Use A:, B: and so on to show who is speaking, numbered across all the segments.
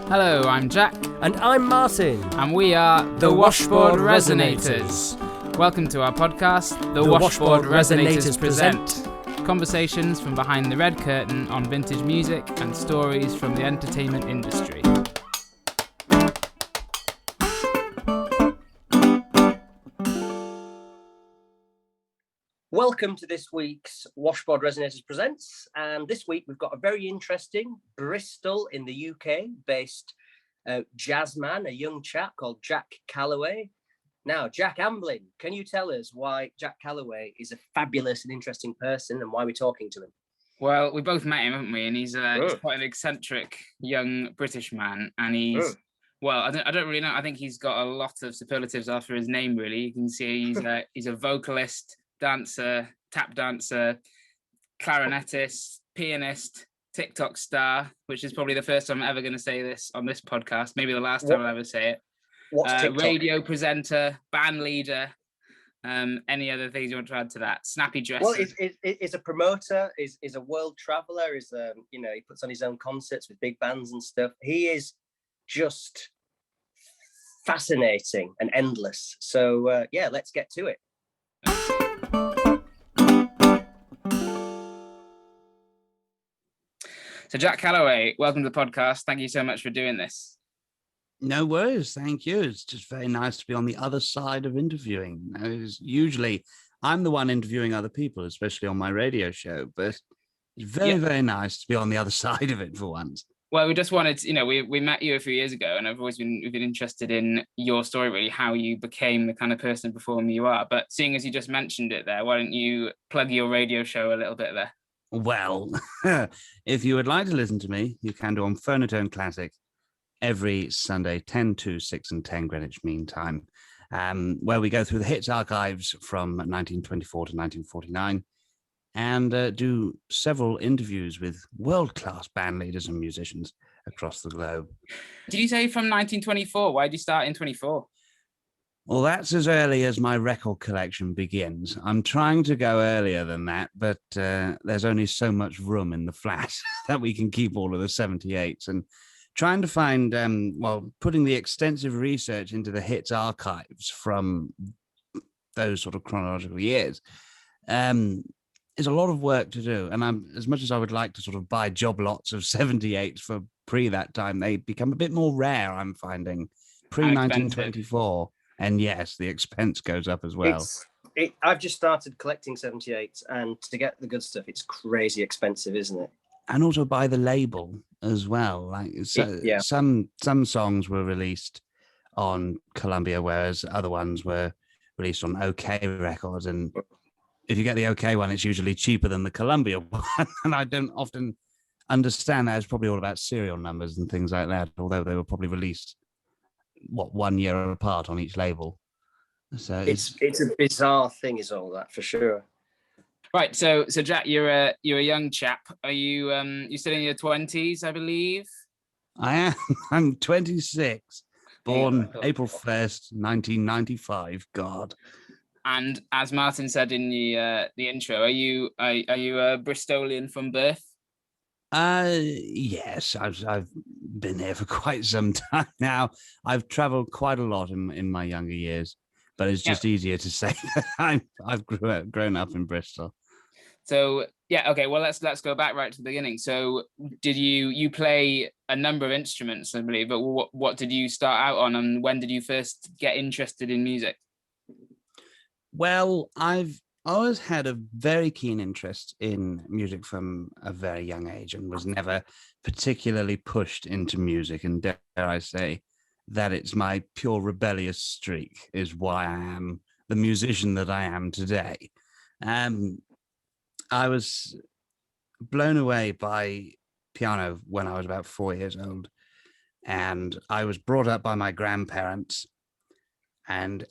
A: Hello, I'm Jack.
B: And I'm Martin.
A: And we are the Washboard Resonators. Welcome to our podcast, the Washboard Resonators Present. Conversations from behind the red curtain on vintage music and stories from the entertainment industry.
B: Welcome to this week's Washboard Resonators Presents, and this week we've got a very interesting Bristol in the UK based jazz man, a young chap called Jack Calloway. Now, Jack Amblin, can you tell us why Jack Calloway is a fabulous and interesting person and why we're talking to him?
A: Well, we both met him, haven't we? And he's quite an eccentric young British man, and he's well, I don't really know. I think he's got a lot of superlatives after his name. Really, you can see he's a vocalist, dancer, tap dancer, clarinettist, pianist, tik-tok star, which is probably the first time I'm ever going to say this on this podcast. Maybe the last time I'll ever say it.
B: What's TikTok?
A: Radio presenter, band leader, any other things you want to add to that? Snappy dresser.
B: Well, is a promoter, is a world traveller, he puts on his own concerts with big bands and stuff. He is just fascinating and endless. So, let's get to it.
A: So Jack Calloway, welcome to the podcast. Thank you so much for doing this.
C: No worries, thank you. It's just very nice to be on the other side of interviewing. Usually I'm the one interviewing other people, especially on my radio show, but it's very nice to be on the other side of it for once.
A: Well, we just wanted, we met you a few years ago, and we've been interested in your story, really, how you became the kind of person performer you are. But seeing as you just mentioned it there, why don't you plug your radio show a little bit there?
C: Well, if you would like to listen to me, you can do on Phonotone Classic every Sunday, 10 to 6 and 10 Greenwich Mean Time, where we go through the hits archives from 1924 to 1949 and do several interviews with world-class band leaders and musicians across the globe.
A: Did you say from 1924? Why did you start in 24?
C: Well, that's as early as my record collection begins. I'm trying to go earlier than that, but there's only so much room in the flat that we can keep all of the 78s. And trying to find, putting the extensive research into the hits archives from those sort of chronological years is a lot of work to do. And as much as I would like to sort of buy job lots of 78s for pre that time, they become a bit more rare, I'm finding, pre-1924. And yes, the expense goes up as well.
B: I've just started collecting 78s, and to get the good stuff, it's crazy expensive, isn't it?
C: And also by the label as well. Some songs were released on Columbia, whereas other ones were released on OK Records. And if you get the OK one, it's usually cheaper than the Columbia one. And I don't often understand that. It's probably all about serial numbers and things like that, although they were probably released 1 year apart on each label. So
B: it's a bizarre thing, is all that, for sure.
A: Right, so Jack, you're a young chap. Are you you still in your 20s, I believe?
C: I am. I'm 26, born April 1st, 1995. God.
A: And as Martin said in the intro, are you a Bristolian from birth?
C: Yes, I've been here for quite some time now. I've traveled quite a lot in my younger years, but it's just easier to say that I've grown up in Bristol.
A: So okay. Well, let's go back right to the beginning. So, did you play a number of instruments, I believe? But what did you start out on, and when did you first get interested in music?
C: Well, I've always had a very keen interest in music from a very young age and was never particularly pushed into music. And dare I say that it's my pure rebellious streak is why I am the musician that I am today. I was blown away by piano when I was about 4 years old. And I was brought up by my grandparents, and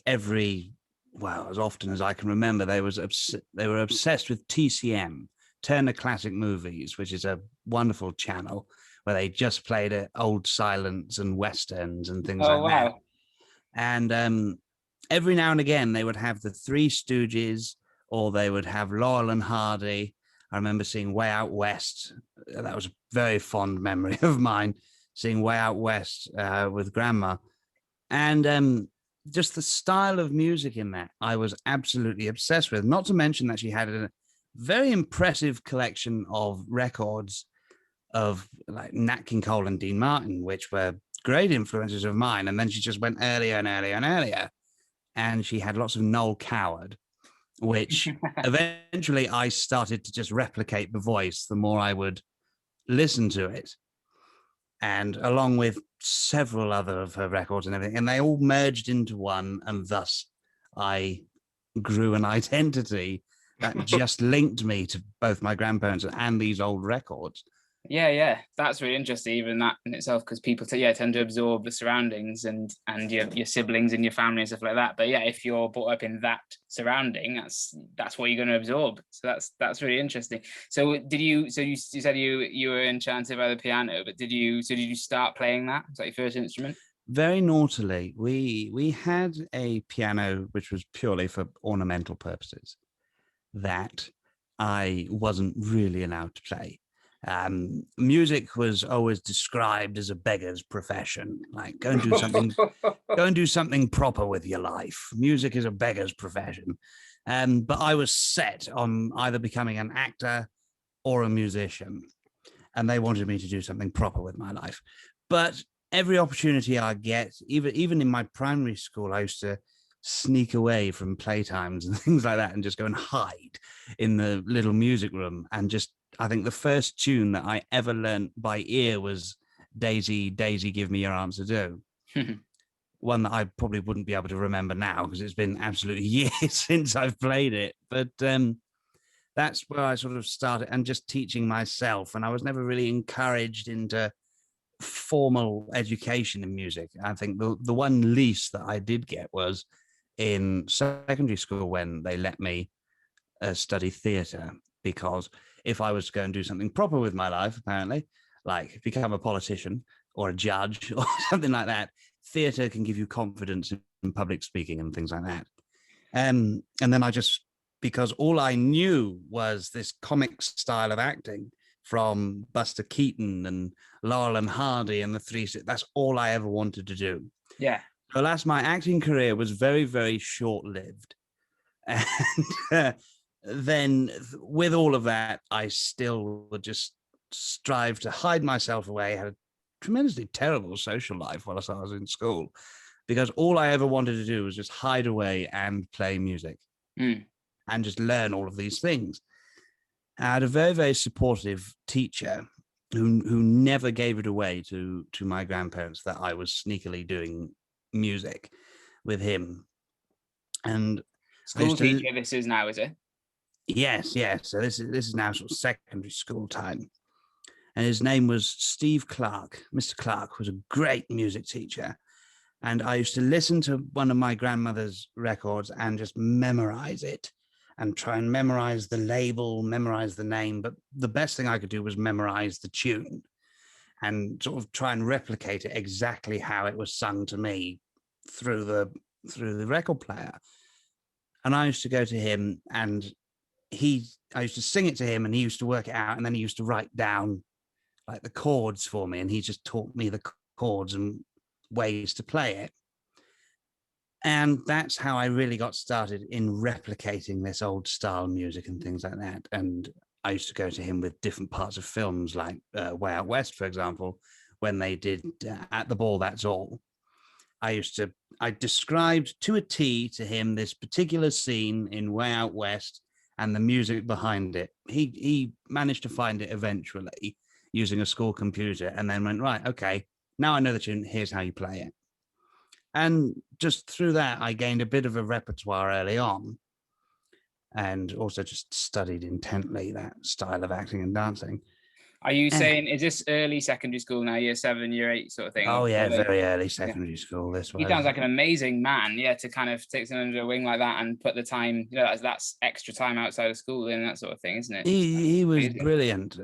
C: as often as I can remember, they were obsessed with TCM, Turner Classic Movies, which is a wonderful channel where they just played old silents and westerns and things that. And every now and again, they would have the Three Stooges, or they would have Laurel and Hardy. I remember seeing Way Out West. That was a very fond memory of mine. seeing Way Out West with Grandma. And just the style of music in that, I was absolutely obsessed with. Not to mention that she had a very impressive collection of records of like Nat King Cole and Dean Martin, which were great influences of mine. And then she just went earlier and earlier and earlier. And she had lots of Noel Coward, which eventually I started to just replicate the voice the more I would listen to it. And along with several other of her records and everything, and they all merged into one. And thus I grew an identity that just linked me to both my grandparents and these old records.
A: Yeah, that's really interesting, even that in itself, because people tend to absorb the surroundings and your siblings and your family and stuff like that. But yeah, if you're brought up in that surrounding, that's what you're going to absorb. So that's really interesting. So you said you were enchanted by the piano, but did you start playing that? Was that your first instrument?
C: Very naughtily, we had a piano which was purely for ornamental purposes that I wasn't really allowed to play. Music was always described as a beggar's profession. Like, go and do something proper with your life. Music is a beggar's profession. But I was set on either becoming an actor or a musician, and they wanted me to do something proper with my life. But every opportunity I get, even in my primary school, I used to sneak away from playtimes and things like that and just go and hide in the little music room. And just, I think the first tune that I ever learned by ear was Daisy, Daisy, Give Me Your Answer Do. One that I probably wouldn't be able to remember now because it's been absolutely years since I've played it. But that's where I sort of started, and just teaching myself. And I was never really encouraged into formal education in music. I think the one lease that I did get was in secondary school when they let me study theatre, because if I was to go and do something proper with my life, apparently, like become a politician or a judge or something like that, theatre can give you confidence in public speaking and things like that. And then I just, because all I knew was this comic style of acting from Buster Keaton and Laurel and Hardy and the Three, that's all I ever wanted to do.
A: Yeah.
C: Alas, my acting career was very, very short-lived. And then with all of that, I still would just strive to hide myself away. I had a tremendously terrible social life whilst I was in school, because all I ever wanted to do was just hide away and play music and just learn all of these things. I had a very, very supportive teacher who never gave it away to my grandparents that I was sneakily doing music with him. And
A: school teacher, this is now, is it?
C: Yes. So this is now sort of secondary school time. And his name was Steve Clark. Mr. Clark was a great music teacher. And I used to listen to one of my grandmother's records and just memorize it and try and memorize the label, memorize the name. But the best thing I could do was memorize the tune and sort of try and replicate it exactly how it was sung to me through the record player. And I used to go to him, and I used to sing it to him, and he used to work it out, and then he used to write down like the chords for me, and he just taught me the chords and ways to play it. And that's how I really got started in replicating this old style music and things like that. And I used to go to him with different parts of films, like Way Out West, for example, when they did At the Ball, That's All. I described to a T to him this particular scene in Way Out West and the music behind it. He managed to find it eventually using a school computer, and then went, right, okay, now I know the tune, here's how you play it. And just through that, I gained a bit of a repertoire early on, and also just studied intently that style of acting and dancing.
A: Are you saying, is this early secondary school now, year 7, year 8 sort of thing?
C: Oh, yeah, very early secondary school. This
A: He sounds like an amazing man, to kind of take someone under a wing like that and put the time, that's extra time outside of school and that sort of thing, isn't it?
C: He was brilliant.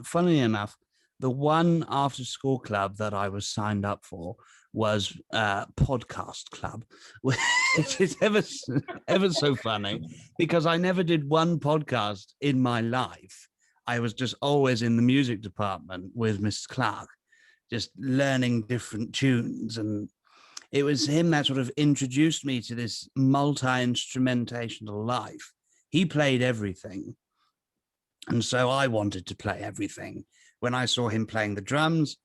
C: Funnily enough, the one after school club that I was signed up for was Podcast Club, which is ever so funny, because I never did one podcast in my life. I was just always in the music department with Mr. Clark. just learning different tunes. And it was him that sort of introduced me to this multi-instrumentational life. He played everything. And so I wanted to play everything. When I saw him playing the drums,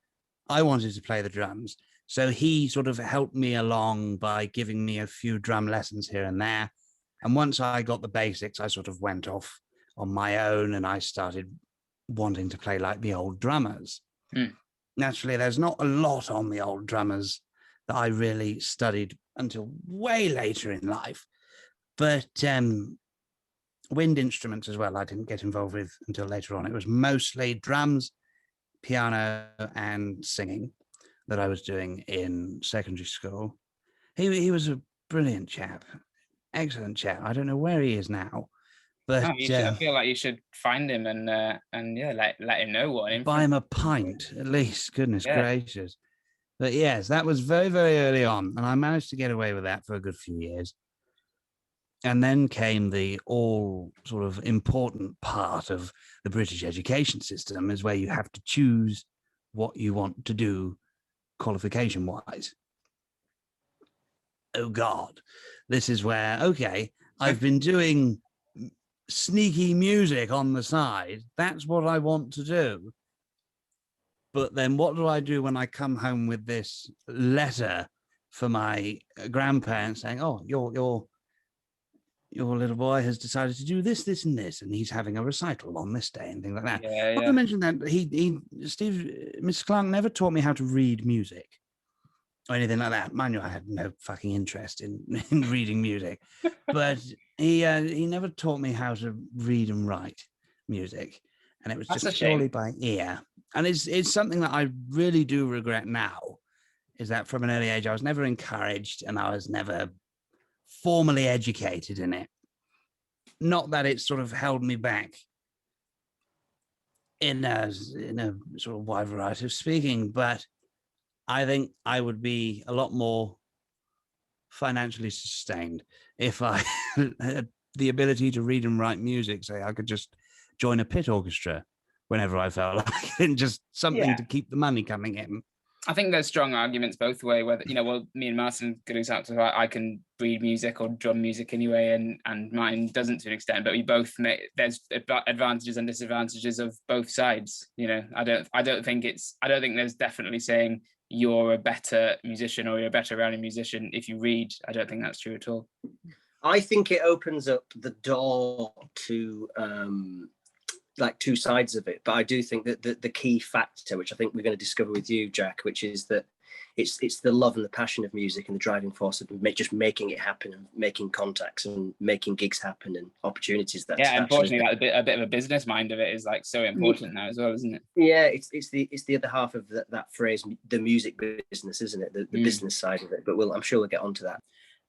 C: I wanted to play the drums. So he sort of helped me along by giving me a few drum lessons here and there. And once I got the basics, I sort of went off on my own and I started wanting to play like the old drummers. Naturally, there's not a lot on the old drummers that I really studied until way later in life. But wind instruments as well, I didn't get involved with until later on. It was mostly drums, piano, and singing that I was doing in secondary school. He was a brilliant chap, excellent chap. I don't know where he is now, but
A: I feel like you should find him and let him know what.
C: Buy him a pint at least. Goodness gracious! But yes, that was very, very early on, and I managed to get away with that for a good few years. And then came the all sort of important part of the British education system, is where you have to choose what you want to do qualification-wise. Oh God, this is where, okay, I've been doing sneaky music on the side. That's what I want to do. But then what do I do when I come home with this letter for my grandparents saying, oh, your little boy has decided to do this, this, and this, and he's having a recital on this day and things like that. Not to mention that Mr. Clark never taught me how to read music or anything like that. Mind you, I had no fucking interest in reading music, but he never taught me how to read and write music, and it was just purely by ear. And it's something that I really do regret now, is that from an early age I was never encouraged and I was never formally educated in it. Not that it sort of held me back in a sort of wide variety of speaking, but I think I would be a lot more financially sustained if I had the ability to read and write music. Say I could just join a pit orchestra whenever I felt like it, and just something to keep the money coming in.
A: I think there's strong arguments both ways, whether, me and Martin, good example, I can read music or drum music anyway, and mine doesn't to an extent, but we both there's advantages and disadvantages of both sides. I don't think there's definitely saying you're a better musician or you're a better rounding musician if you read. I don't think that's true at all.
B: I think it opens up the door to like two sides of it, but I do think that the key factor, which I think we're going to discover with you, Jack, which is that it's the love and the passion of music and the driving force of just making it happen and making contacts and making gigs happen and opportunities.
A: Unfortunately, a bit of a business mind of it is like so important now as well, isn't it?
B: Yeah, it's the other half of that phrase, the music business, isn't it? The business side of it. But I'm sure we'll get onto that.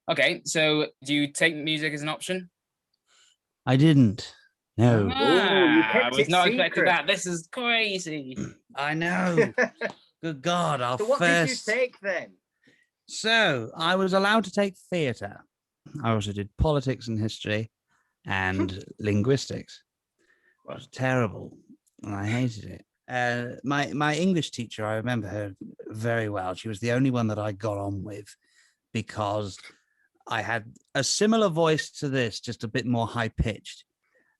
A: Okay, so do you take music as an option?
C: I didn't. No.
A: I was not expecting that. This is crazy.
C: I know. Good God.
B: So what did you take then?
C: So I was allowed to take theatre. I also did politics and history and linguistics. It was terrible. And I hated it. My English teacher, I remember her very well. She was the only one that I got on with because I had a similar voice to this, just a bit more high-pitched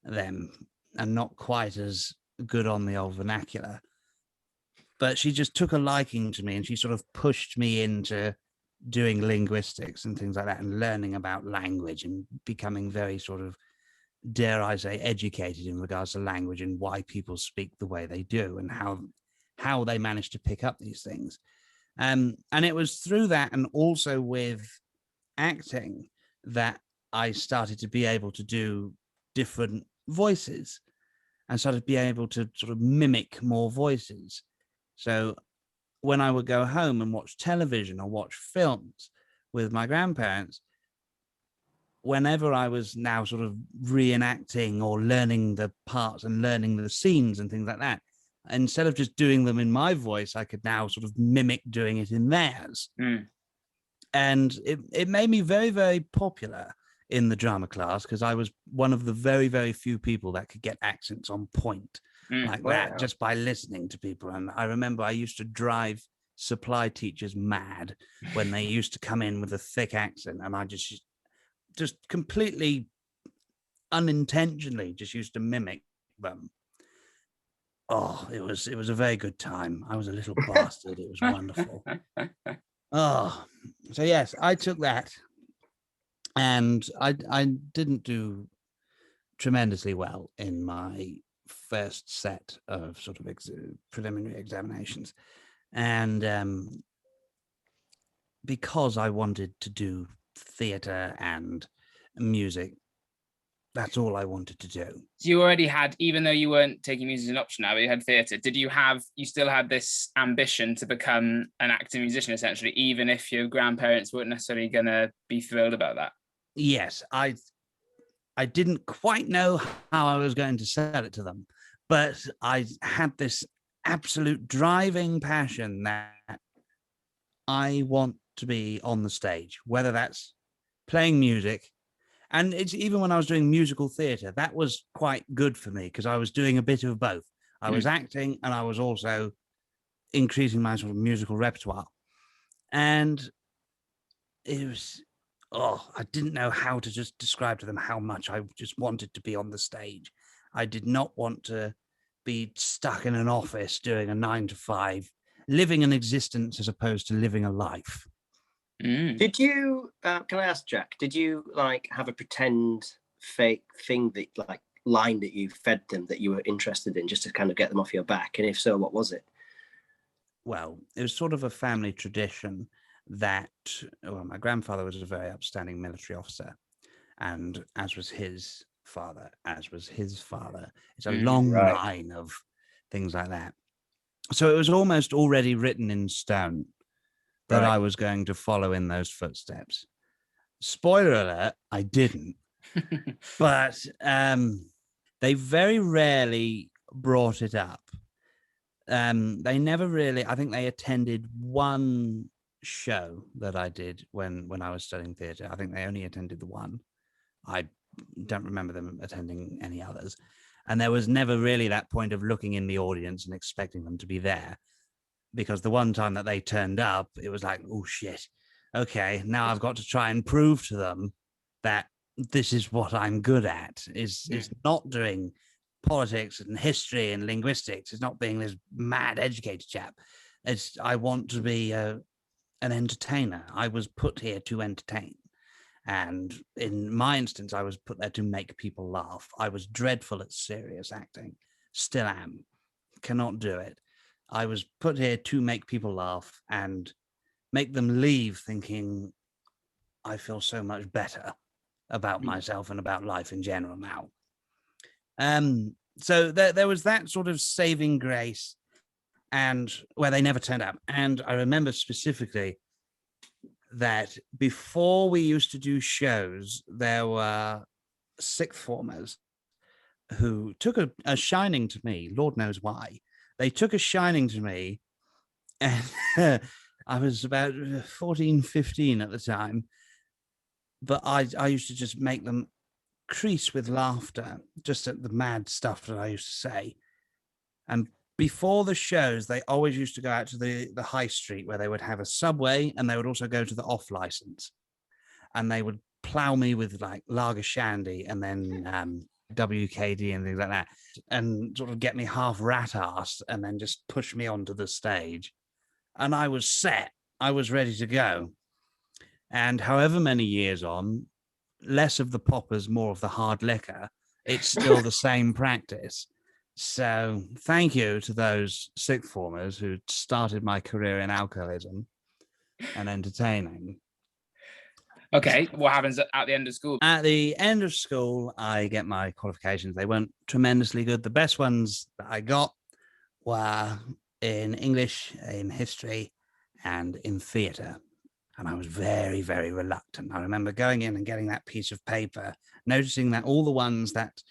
C: them and not quite as good on the old vernacular, but she just took a liking to me and she sort of pushed me into doing linguistics and things like that and learning about language and becoming very sort of, dare I say, educated in regards to language and why people speak the way they do and how they manage to pick up these things. And it was through that and also with acting that I started to be able to do different voices and started to be able to sort of mimic more voices. So when I would go home and watch television or watch films with my grandparents, whenever I was now sort of reenacting or learning the parts and learning the scenes and things like that, instead of just doing them in my voice, I could now sort of mimic doing it in theirs. And it made me very, very popular in the drama class because I was one of the very, very few people that could get accents on point. like that, just by listening to people. And I remember I used to drive supply teachers mad when they used to come in with a thick accent, and I just completely unintentionally just used to mimic them. Oh, it was a very good time. I was a little bastard. It was wonderful. Oh, so yes, I took that, and I didn't do tremendously well in my first set of sort of preliminary examinations, and because I wanted to do theatre and music, that's all I wanted to do.
A: So you already had, even though you weren't taking music as an option now, but you had theatre, you still had this ambition to become an actor musician, essentially, even if your grandparents weren't necessarily going to be thrilled about that?
C: Yes, I didn't quite know how I was going to sell it to them, but I had this absolute driving passion that I want to be on the stage, whether that's playing music. And it's even when I was doing musical theatre, that was quite good for me because I was doing a bit of both. I was acting and I was also increasing my sort of musical repertoire. And it was, I didn't know how to just describe to them how much I just wanted to be on the stage. I did not want to be stuck in an office doing a 9 to 5, living an existence as opposed to living a life.
B: Did you, can I ask, Jack, did you like have a pretend fake thing that like line that you fed them that you were interested in just to kind of get them off your back? And if so, what was it?
C: Well, it was sort of a family tradition that, my grandfather was a very upstanding military officer, and as was his father, it's a long line of things like that. So it was almost already written in stone that I was going to follow in those footsteps. Spoiler alert, I didn't. But they very rarely brought it up. They never really, I think they attended one show that I did when I was studying theatre. I think they only attended the one. I don't remember them attending any others. And there was never really that point of looking in the audience and expecting them to be there. Because the one time that they turned up, it was like, oh shit, okay, now I've got to try and prove to them that this is what I'm good at, is not doing politics and history and linguistics. It's not being this mad educated chap. I want to be an entertainer. I was put here to entertain. And in my instance, I was put there to make people laugh. I was dreadful at serious acting, still am, cannot do it. I was put here to make people laugh and make them leave thinking, I feel so much better about myself and about life in general now. So there was that sort of saving grace, and where they never turned up. And I remember specifically that before we used to do shows, there were sixth formers who took a shining to me, Lord knows why. They took a shining to me, and I was about 14, 15 at the time, but I used to just make them crease with laughter just at the mad stuff that I used to say. And before the shows, they always used to go out to the high street where they would have a Subway, and they would also go to the off license, and they would plow me with like lager shandy and then WKD and things like that, and sort of get me half rat-assed and then just push me onto the stage. And I was set. I was ready to go. And however many years on, less of the poppers, more of the hard liquor, it's still the same practice. So thank you to those sixth formers who started my career in alcoholism and entertaining.
A: Okay, what happens at the end of school?
C: At the end of school, I get my qualifications. They weren't tremendously good. The best ones that I got were in English, in history, and in theatre. And I was very, very reluctant. I remember going in and getting that piece of paper, noticing that all the ones that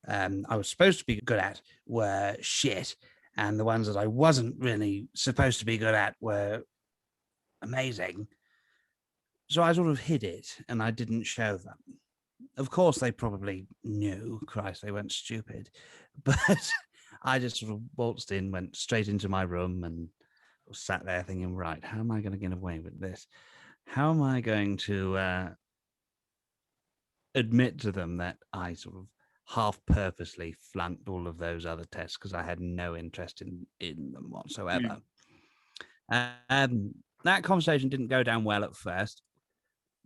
C: I was supposed to be good at were shit, and the ones that I wasn't really supposed to be good at were amazing. So I sort of hid it and I didn't show them. Of course, they probably knew, Christ, they weren't stupid. But I just sort of waltzed in, went straight into my room and sat there thinking, right, how am I going to get away with this? How am I going to admit to them that I sort of half purposely flunked all of those other tests because I had no interest in them whatsoever? That conversation didn't go down well at first,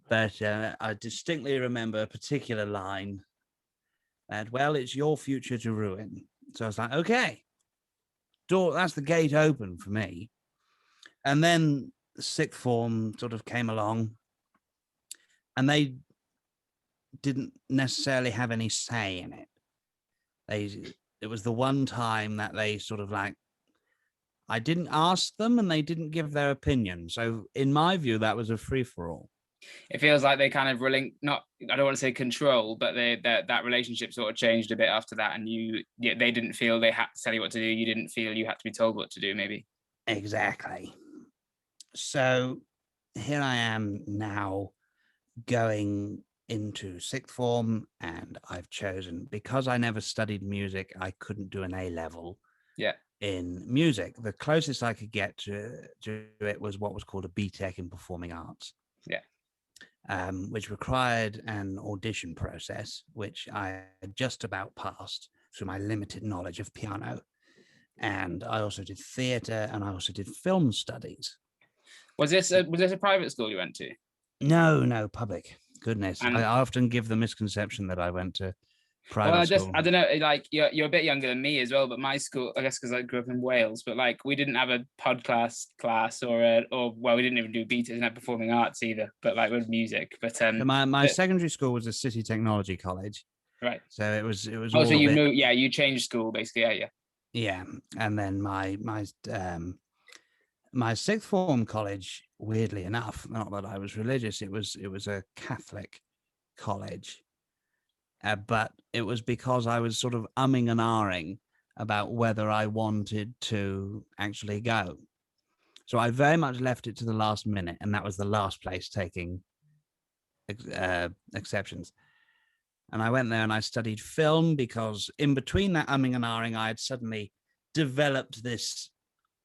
C: but I distinctly remember a particular line that, well, it's your future to ruin. So I was like, okay, that's the gate open for me. And then sixth form sort of came along, and they didn't necessarily have any say in it. It was the one time that they sort of like, I didn't ask them and they didn't give their opinion. So in my view, that was a free-for-all.
A: It feels like they kind of I don't want to say control, but that relationship sort of changed a bit after that. And they didn't feel they had to tell you what to do. You didn't feel you had to be told what to do, maybe.
C: Exactly. So here I am now going into sixth form, and I've chosen, because I never studied music, I couldn't do an A-level.
A: Yeah.
C: In music. The closest I could get to it was what was called a BTEC in performing arts.
A: Yeah.
C: Which required an audition process, which I just about passed through my limited knowledge of piano. And I also did theatre, and I also did film studies. Was this
A: a private school you went to?
C: No, public. Goodness. I often give the misconception that I went to private school.
A: I don't know, like you're a bit younger than me as well, but my school, I guess because I grew up in Wales, but like we didn't have a podcast class or we didn't even do BTEC, didn't have performing arts either, but like with music. But
C: my secondary school was a city technology college,
A: right?
C: So it was.
A: Oh, so you changed school basically,
C: yeah. And then my sixth form college, weirdly enough, not that I was religious, it was a Catholic college. But it was because I was sort of umming and ahhing about whether I wanted to actually go. So I very much left it to the last minute, and that was the last place taking exceptions. And I went there and I studied film because in between that umming and ahhing, I had suddenly developed this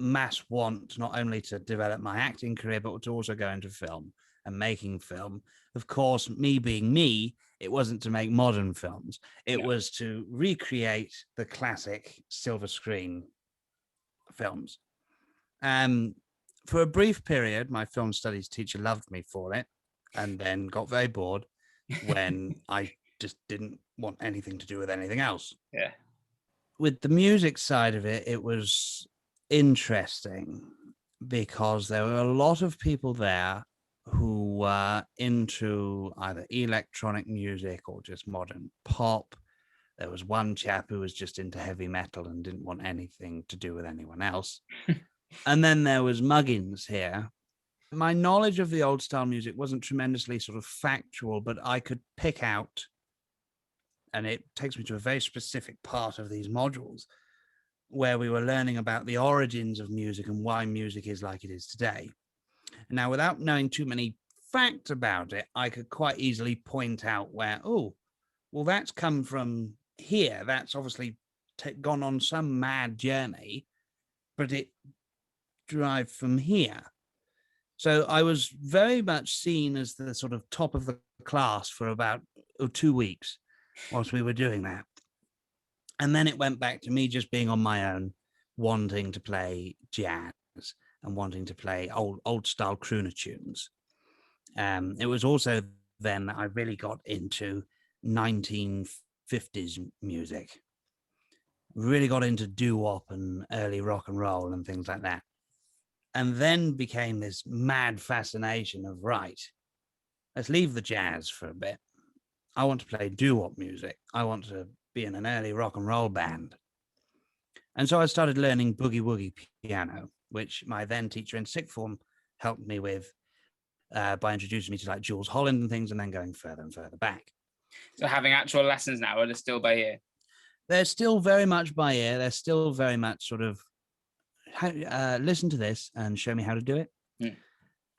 C: mass want not only to develop my acting career, but to also go into film and making film. Of course, me being me, it wasn't to make modern films. It was to recreate the classic silver screen films. For a brief period, my film studies teacher loved me for it, and then got very bored when I just didn't want anything to do with anything else.
A: Yeah.
C: With the music side of it, it was interesting because there were a lot of people there who were into either electronic music or just modern pop. There was one chap who was just into heavy metal and didn't want anything to do with anyone else. And then there was Muggins here. My knowledge of the old style music wasn't tremendously sort of factual, but I could pick out, and it takes me to a very specific part of these modules, where we were learning about the origins of music and why music is like it is today. Now, without knowing too many facts about it, I could quite easily point out where, that's come from here. That's obviously gone on some mad journey, but it derived from here. So I was very much seen as the sort of top of the class for about 2 weeks whilst we were doing that. And then it went back to me just being on my own, wanting to play jazz and wanting to play old style crooner tunes. It was also then that I really got into 1950s music, really got into doo-wop and early rock and roll and things like that. And then became this mad fascination of, right, let's leave the jazz for a bit. I want to play doo-wop music. I want to be in an early rock and roll band. And so I started learning boogie-woogie piano, which my then teacher in sixth form helped me with by introducing me to like Jules Holland and things, and then going further and further back.
A: So having actual lessons now, are they still by ear?
C: They're still very much by ear. They're still very much sort of, listen to this and show me how to do it. Mm.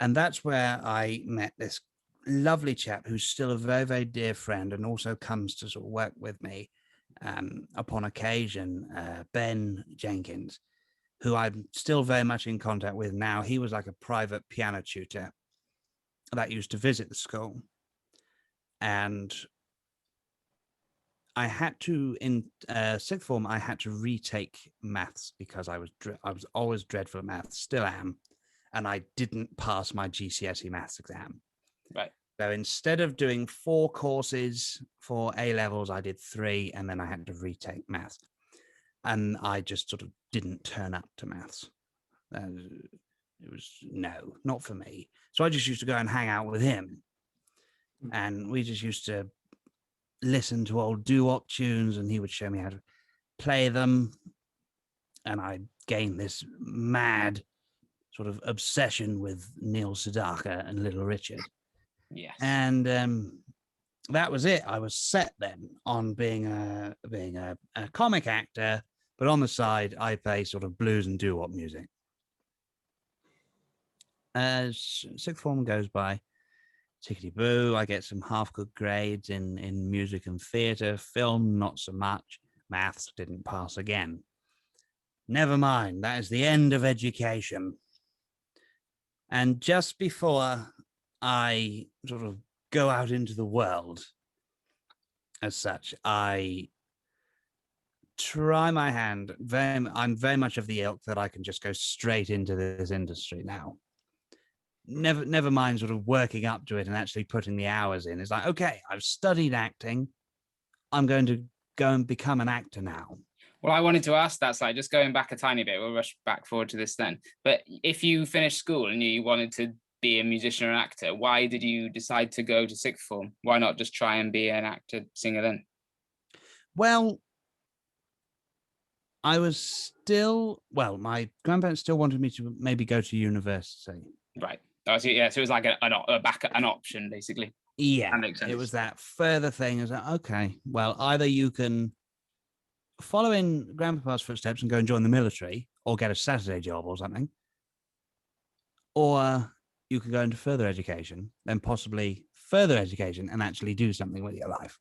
C: And that's where I met this lovely chap who's still a very, very dear friend and also comes to sort of work with me upon occasion, Ben Jenkins, who I'm still very much in contact with now. He was like a private piano tutor that used to visit the school. And I had to, in sixth form, I had to retake maths because I was always dreadful at maths, still am. And I didn't pass my GCSE maths exam.
A: Right.
C: So instead of doing 4 courses for A levels, I did 3, and then I had to retake maths. And I just sort of didn't turn up to maths. It was, no, not for me. So I just used to go and hang out with him. And we just used to listen to old doo-wop tunes, and he would show me how to play them. And I gained this mad sort of obsession with Neil Sedaka and Little Richard.
A: Yes.
C: And that was it. I was set then on being a comic actor, but on the side, I play sort of blues and doo-wop music. As sixth form goes by, tickety-boo, I get some half-good grades in music and theatre. Film, not so much. Maths didn't pass again. Never mind, that is the end of education. And just before I sort of go out into the world as such, I try my hand. I'm very much of the ilk that I can just go straight into this industry now. Never mind sort of working up to it and actually putting the hours in. It's like, okay, I've studied acting. I'm going to go and become an actor now.
A: Well, I wanted to ask that side, just going back a tiny bit, we'll rush back forward to this then. But if you finished school and you wanted to be a musician or an actor, why did you decide to go to sixth form? Why not just try and be an actor, singer then?
C: Well, I was still, my grandparents still wanted me to maybe go to university.
A: Right. Oh, so, yeah, so it was like an option, basically.
C: Yeah,
A: that makes sense.
C: It was that further thing. Is like, okay, well, either you can follow in Grandpa's footsteps and go and join the military or get a Saturday job or something, or you can go into further education, then possibly further education and actually do something with your life.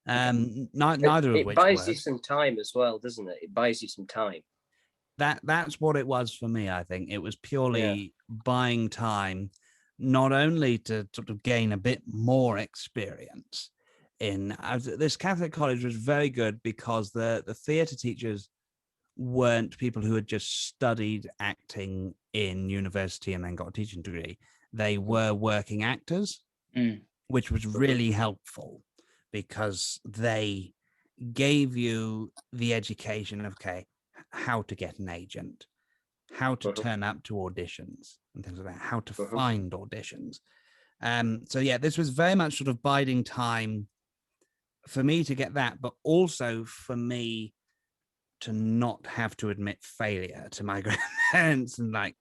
C: Neither of which
B: it buys
C: works.
B: you some time as well, doesn't it? It buys you some time.
C: That's what it was for me. I think it was purely buying time, not only to sort of gain a bit more experience in this Catholic college was very good because the theatre teachers weren't people who had just studied acting in university and then got a teaching degree. They were working actors, which was really helpful because they gave you the education of, okay, how to get an agent, how to turn up to auditions and things like that, how to find auditions. So yeah, this was very much sort of biding time for me to get that, but also for me to not have to admit failure to my grandparents. And like,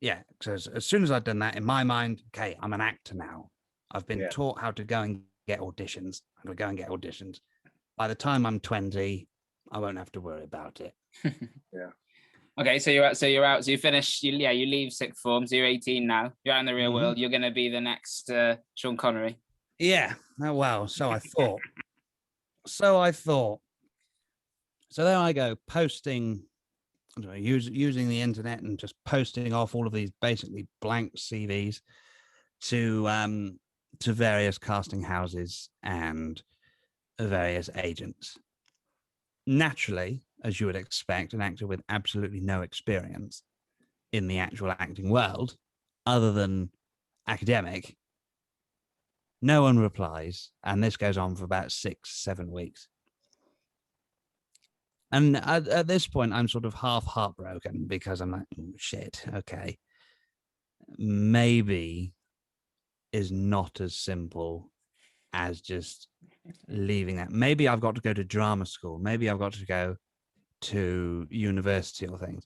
C: yeah, because as soon as I'd done that in my mind, okay, I'm an actor now. I've been taught how to go and get auditions. I'm going to go and get auditions. By the time I'm 20, I won't have to worry about it.
A: Okay, so you're out. So you finish. You leave sixth form. So you're 18 now. You're out in the real world. You're going to be the next Sean Connery.
C: Yeah. Oh, wow. So I thought. So there I go, posting, using the internet and just posting off all of these basically blank CVs to various casting houses and various agents. Naturally, as you would expect, an actor with absolutely no experience in the actual acting world, other than academic, no one replies, and this goes on for about 6-7 weeks. And at this point, I'm sort of half heartbroken because I'm like, oh, shit, okay. Maybe is not as simple as just leaving that. Maybe I've got to go to drama school. Maybe I've got to go to university or things.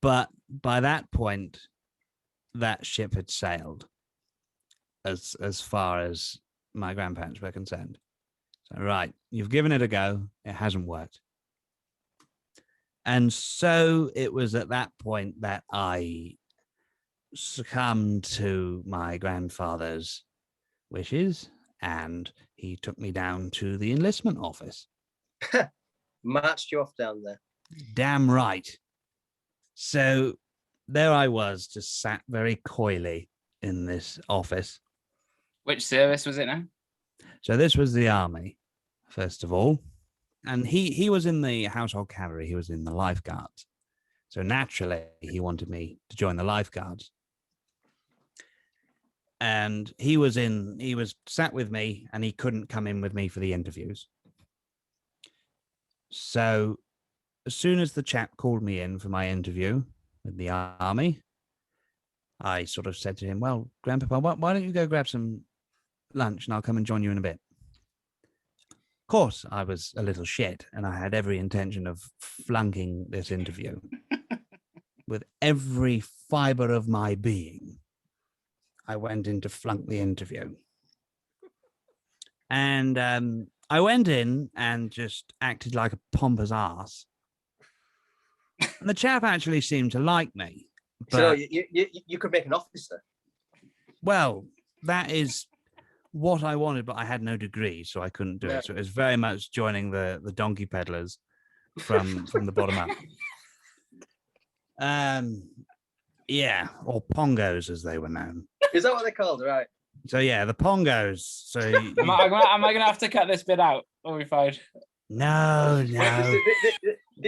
C: But by that point, that ship had sailed as far as my grandparents were concerned. So, right, you've given it a go. It hasn't worked. And so it was at that point that I succumbed to my grandfather's wishes, and he took me down to the enlistment office.
B: Marched you off down there.
C: Damn right. So there I was, just sat very coyly in this office.
A: Which service was it now?
C: So this was the army, first of all. And he was in the household cavalry. He was in the lifeguards. So naturally, he wanted me to join the lifeguards. And he was sat with me, and he couldn't come in with me for the interviews. So as soon as the chap called me in for my interview with the army, I sort of said to him, well, Grandpapa, why don't you go grab some lunch and I'll come and join you in a bit. Of course, I was a little shit and I had every intention of flunking this interview with every fiber of my being. I went in to flunk the interview. And I went in and just acted like a pompous ass. And the chap actually seemed to like me. But,
B: so you could make an officer.
C: Well, that is what I wanted, but I had no degree, so I couldn't do it. So it was very much joining the donkey peddlers from the bottom up. Yeah, or pongos as they were known.
B: Is that what they're called? Right.
C: So yeah, the pongos. So
A: am I gonna have to cut this bit out? Or we fine?
C: No.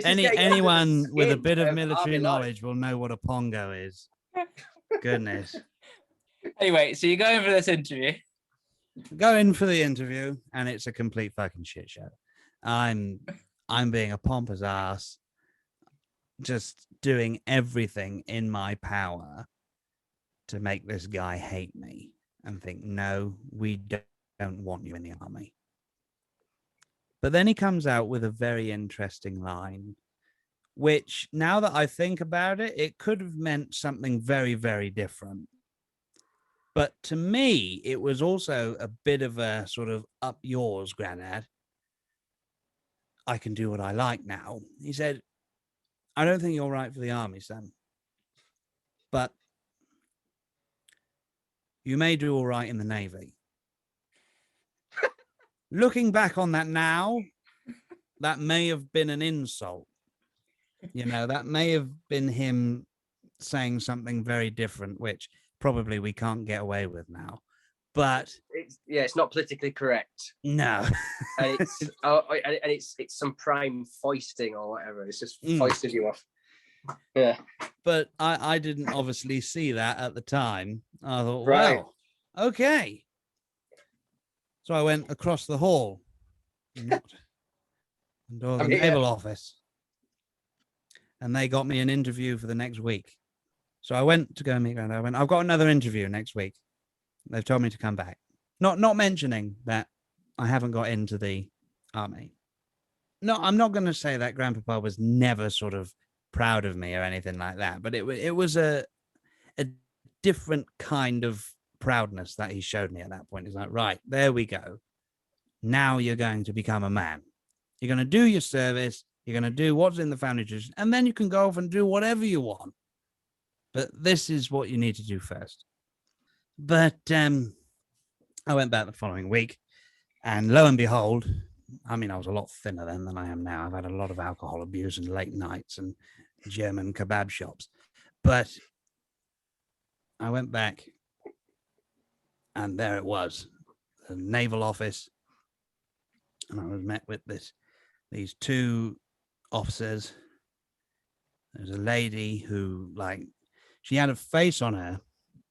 C: Anyone with a bit of military knowledge will know what a pongo is. Goodness.
A: Anyway, so you go in for this interview.
C: Go in for the interview, and it's a complete fucking shit show. I'm being a pompous ass, just doing everything in my power to make this guy hate me and think, no, we don't want you in the army. But then he comes out with a very interesting line, which now that I think about it, it could have meant something very, very different. But to me, it was also a bit of a sort of up yours, Grandad. I can do what I like now. He said, I don't think you're right for the army, son. But you may do all right in the Navy. Looking back on that now, that may have been an insult. You know, that may have been him saying something very different, which probably we can't get away with now. But
B: it's not politically correct.
C: No.
B: And it's some prime foisting or whatever. It's just foisted you off. Yeah.
C: But I didn't obviously see that at the time. I thought,
B: right.
C: Well, okay. So I went across the hall and knocked on the door of the Naval office. And they got me an interview for the next week. So I went to go meet Grandad. I went, I've got another interview next week. They've told me to come back. Not mentioning that I haven't got into the army. No, I'm not going to say that Grandpapa was never sort of proud of me or anything like that. But it was a different kind of proudness that he showed me at that point. He's like, right, there we go. Now you're going to become a man. You're going to do your service. You're going to do what's in the family tradition. And then you can go off and do whatever you want. But this is what you need to do first. But I went back the following week, and lo and behold, I mean, I was a lot thinner then than I am now. I've had a lot of alcohol abuse and late nights and German kebab shops. But I went back, and there it was, the Naval office, and I was met with these two officers. There's a lady who, she had a face on her,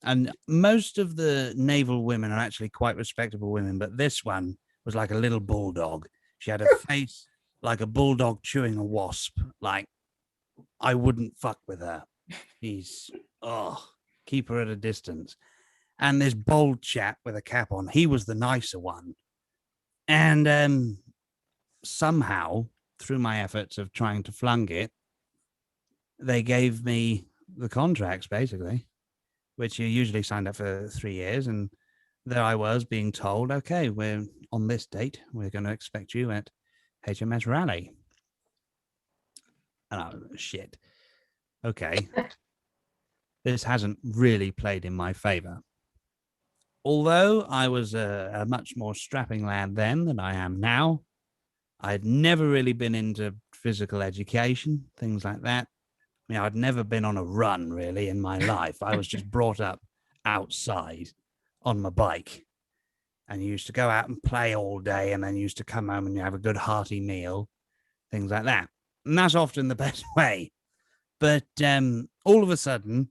C: and most of the naval women are actually quite respectable women, but this one was like a little bulldog. She had a face like a bulldog chewing a wasp. Like, I wouldn't fuck with her. Keep her at a distance. And this bold chap with a cap on, he was the nicer one. And somehow, through my efforts of trying to flunk it, they gave me the contracts, basically, which you usually signed up for 3 years. And there I was being told, okay, we're on this date. We're going to expect you at HMS Raleigh. And I was, shit. Okay. This hasn't really played in my favor. Although I was a much more strapping lad then than I am now, I'd never really been into physical education, things like that. I mean, I'd never been on a run really in my life. I was just brought up outside on my bike and used to go out and play all day and then used to come home and have a good hearty meal, things like that. And that's often the best way. But all of a sudden,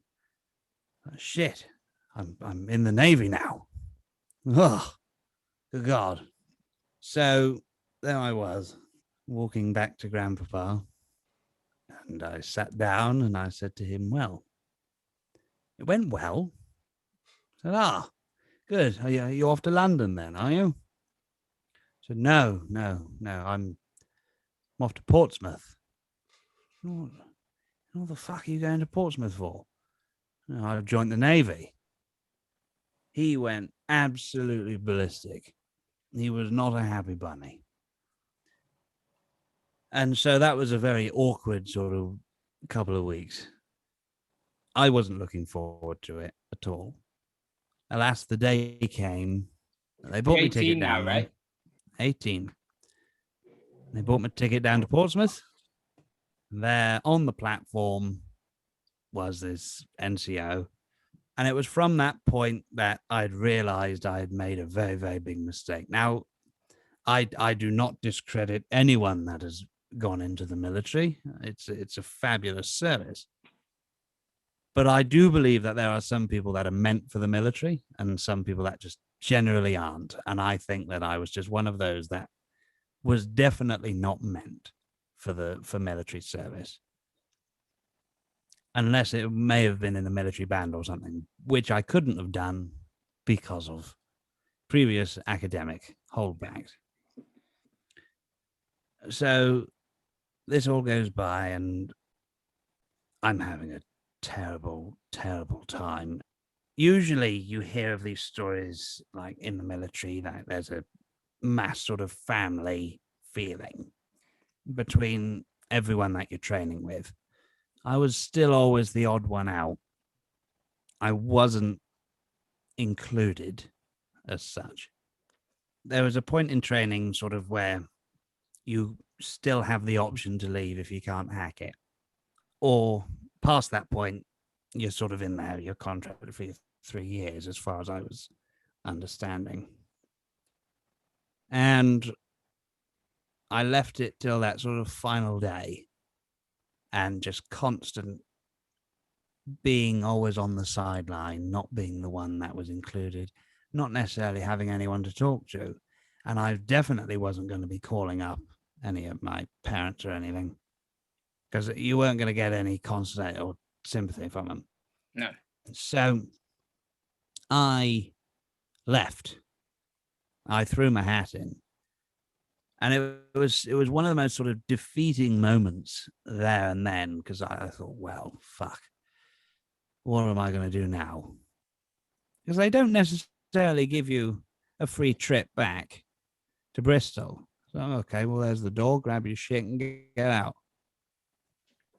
C: shit, I'm in the Navy now. Oh, good God. So there I was, walking back to Grandpapa, and I sat down and I said to him, well, it went well. I said, good. Are you off to London then, are you? I said, no, I'm off to Portsmouth. What the fuck are you going to Portsmouth for? I've joined the Navy. He went absolutely ballistic. He was not a happy bunny. And so that was a very awkward sort of couple of weeks. I wasn't looking forward to it at all. Alas, the day came. They bought me a ticket down
A: now, right?
C: 18. They bought me a ticket down to Portsmouth. There on the platform was this NCO. And it was from that point that I'd realized I had made a very, very big mistake. Now, I do not discredit anyone that has gone into the military. It's a fabulous service. But I do believe that there are some people that are meant for the military and some people that just generally aren't. And I think that I was just one of those that was definitely not meant for military service. Unless it may have been in a military band or something, which I couldn't have done because of previous academic holdbacks. So this all goes by and I'm having a terrible, terrible time. Usually you hear of these stories like in the military that there's a mass sort of family feeling between everyone that you're training with. I was still always the odd one out. I wasn't included as such. There was a point in training sort of where you still have the option to leave if you can't hack it. Or past that point, you're sort of in there, you're contracted for 3 years, as far as I was understanding. And I left it till that sort of final day. And just constant being always on the sideline, not being the one that was included, not necessarily having anyone to talk to. And I definitely wasn't going to be calling up any of my parents or anything, because you weren't going to get any constant or sympathy from them.
A: No.
C: So I left. I threw my hat in. And it was one of the most sort of defeating moments there and then, because I thought, well, fuck, what am I going to do now? Because they don't necessarily give you a free trip back to Bristol. So, okay, well, there's the door, grab your shit and get out.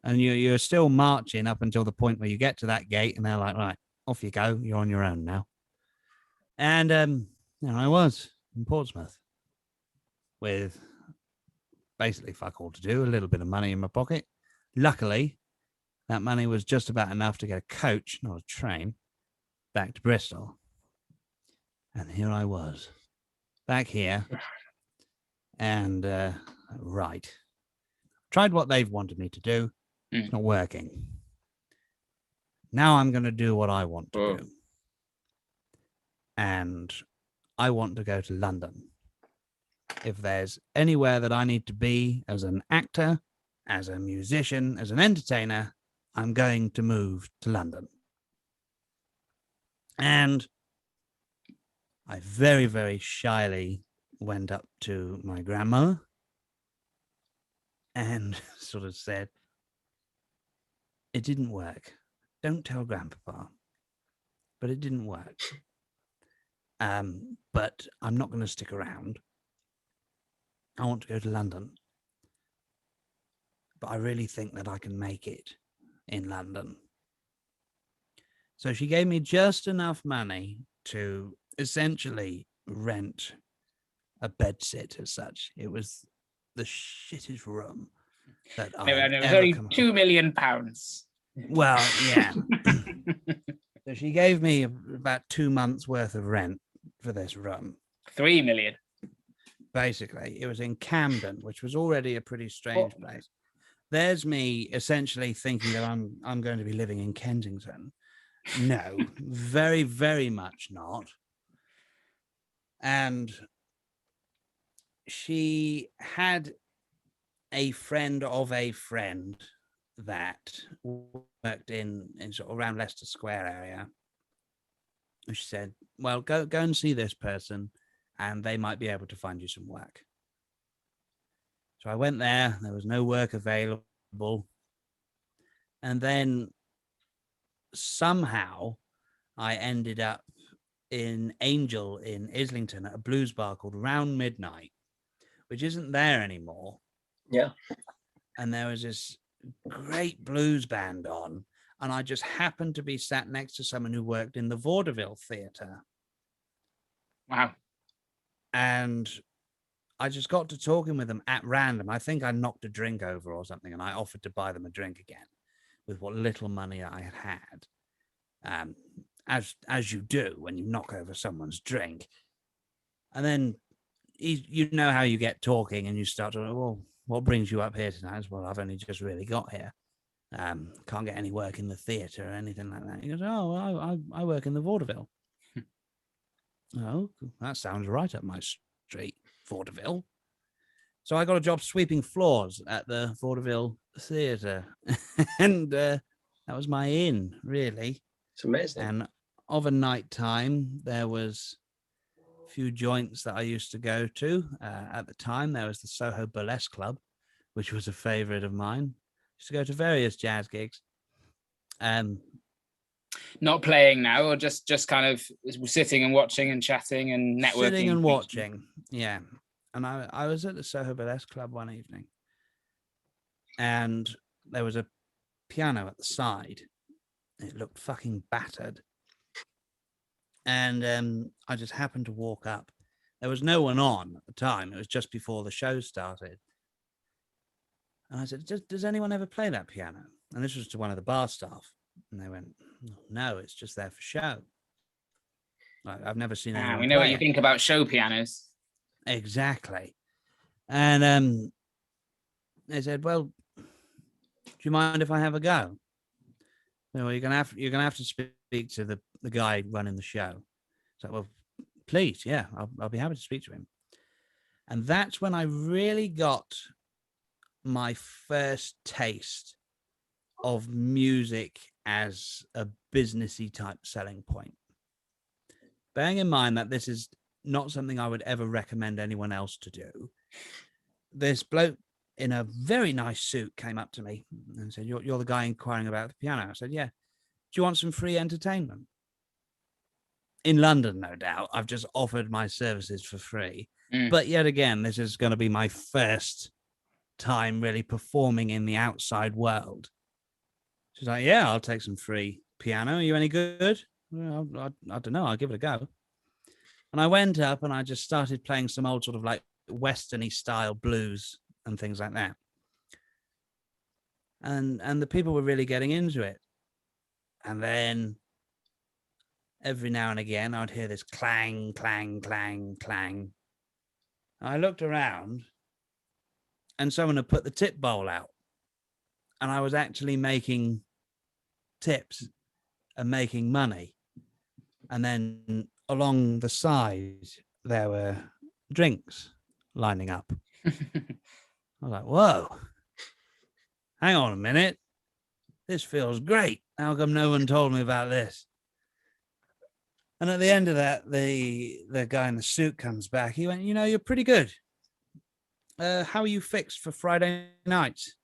C: And you're still marching up until the point where you get to that gate and they're like, right, off you go. You're on your own now. And there I was in Portsmouth, with basically fuck all to do, a little bit of money in my pocket. Luckily, that money was just about enough to get a coach, not a train, back to Bristol. And here I was, back here. And, right. Tried what they've wanted me to do. It's not working. Now I'm going to do what I want to do. And I want to go to London. If there's anywhere that I need to be as an actor, as a musician, as an entertainer, I'm going to move to London. And I very, very shyly went up to my grandma and sort of said, it didn't work. Don't tell Grandpapa, but it didn't work. But I'm not going to stick around. I want to go to London. But I really think that I can make it in London. So she gave me just enough money to essentially rent a bedsit as such. It was the shittest room that
A: It
C: I've
A: was
C: ever
A: only
C: come across.
A: £2 million.
C: Well, yeah. So she gave me about 2 months worth of rent for this room.
A: 3 million.
C: Basically, it was in Camden, which was already a pretty strange place. There's me essentially thinking that I'm going to be living in Kensington. No, very, very much not. And she had a friend of a friend that worked in sort of around Leicester Square area. And she said, well, go and see this person and they might be able to find you some work. So I went there. There was no work available. And then somehow I ended up in Angel in Islington at a blues bar called Round Midnight, which isn't there anymore.
B: Yeah.
C: And there was this great blues band on, and I just happened to be sat next to someone who worked in the vaudeville theatre.
A: Wow.
C: And I just got to talking with them at random. I think I knocked a drink over or something, and I offered to buy them a drink again with what little money I had had. As you do when you knock over someone's drink. And then you know how you get talking and you start to, well, what brings you up here tonight? Well, I've only just really got here. Can't get any work in the theatre or anything like that. He goes, oh, well, I work in the vaudeville. Oh, that sounds right up my street, vaudeville. So I got a job sweeping floors at the vaudeville theatre. And that was my in, really.
B: It's amazing.
C: And of a night time, there was a few joints that I used to go to. At the time, there was the Soho Burlesque Club, which was a favorite of mine. Used to go to various jazz gigs.
A: Not playing now, or just kind of sitting and watching and chatting and networking.
C: Sitting and watching, yeah. And I was at the Soho Burlesque Club one evening, and there was a piano at the side. It looked fucking battered. And I just happened to walk up. There was no one on at the time. It was just before the show started. And I said, does anyone ever play that piano? And this was to one of the bar staff. And they went, no, it's just there for show. I've never seen anyone
A: we know
C: play
A: what you
C: it.
A: think about show pianos.
C: Exactly. And they said, well, do you mind if I have a go? Well, you're gonna have to speak to the guy running the show. So, well, please, yeah, I'll be happy to speak to him. And that's when I really got my first taste of music as a businessy type selling point. Bearing in mind that this is not something I would ever recommend anyone else to do. This bloke in a very nice suit came up to me and said, you're the guy inquiring about the piano. I said, yeah. Do you want some free entertainment? In London, no doubt. I've just offered my services for free. But yet again, this is going to be my first time really performing in the outside world. She's like, yeah, I'll take some free piano. Are you any good? Well, I don't know. I'll give it a go. And I went up and I just started playing some old sort of like Western-y style blues and things like that. And the people were really getting into it. And then every now and again, I'd hear this clang, clang, clang, clang. I looked around and someone had put the tip bowl out. And I was actually making tips and making money. And then along the side, there were drinks lining up. I was like, whoa, hang on a minute. This feels great. How come no one told me about this? And at the end of that, the guy in the suit comes back. He went, you're pretty good. How are you fixed for Friday nights?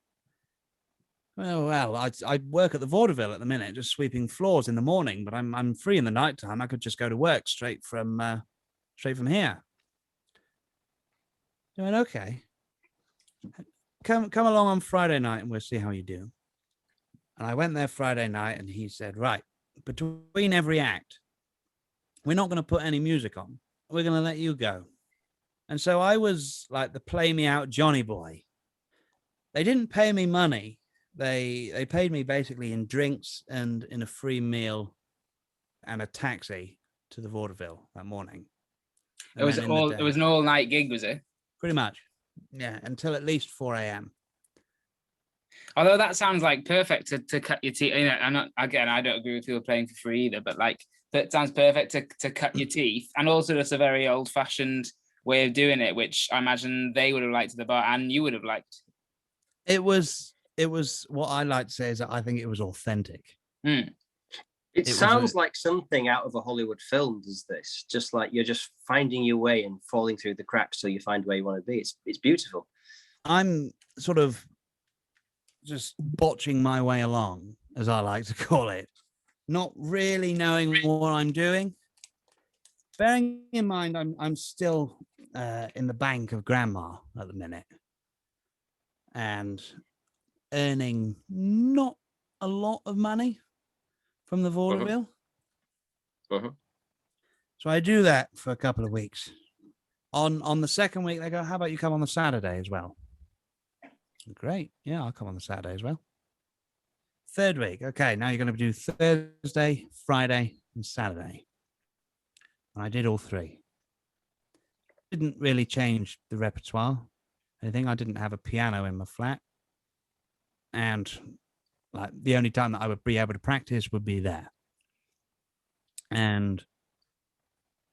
C: Well, I work at the vaudeville at the minute, just sweeping floors in the morning, but I'm free in the nighttime. I could just go to work straight from here. I went, okay. Come along on Friday night and we'll see how you do. And I went there Friday night and he said, right, between every act, we're not going to put any music on. We're going to let you go. And so I was like the play me out Johnny boy. They didn't pay me money. They paid me basically in drinks and in a free meal and a taxi to the vaudeville that morning.
A: It was an all-night gig, was it?
C: Pretty much. Yeah, until at least 4 a.m.
A: Although that sounds like perfect to cut your teeth. You know, I don't agree with people playing for free either, but like that sounds perfect to cut your teeth, and also just a very old-fashioned way of doing it, which I imagine they would have liked at the bar and you would have liked.
C: It was what I like to say is that I think it was authentic.
B: It sounds like something out of a Hollywood film, does this? Just like you're just finding your way and falling through the cracks so you find where you want to be. It's beautiful.
C: I'm sort of just botching my way along, as I like to call it, not really knowing what I'm doing. Bearing in mind, I'm still in the bank of grandma at the minute and earning not a lot of money from the vaudeville. So I do that for a couple of weeks. On the second week, they go, how about you come on the Saturday as well? Great. Yeah, I'll come on the Saturday as well. Third week. Okay, now you're going to do Thursday, Friday, and Saturday. And I did all three. Didn't really change the repertoire. I think I didn't have a piano in my flat. And like the only time that I would be able to practice would be there. And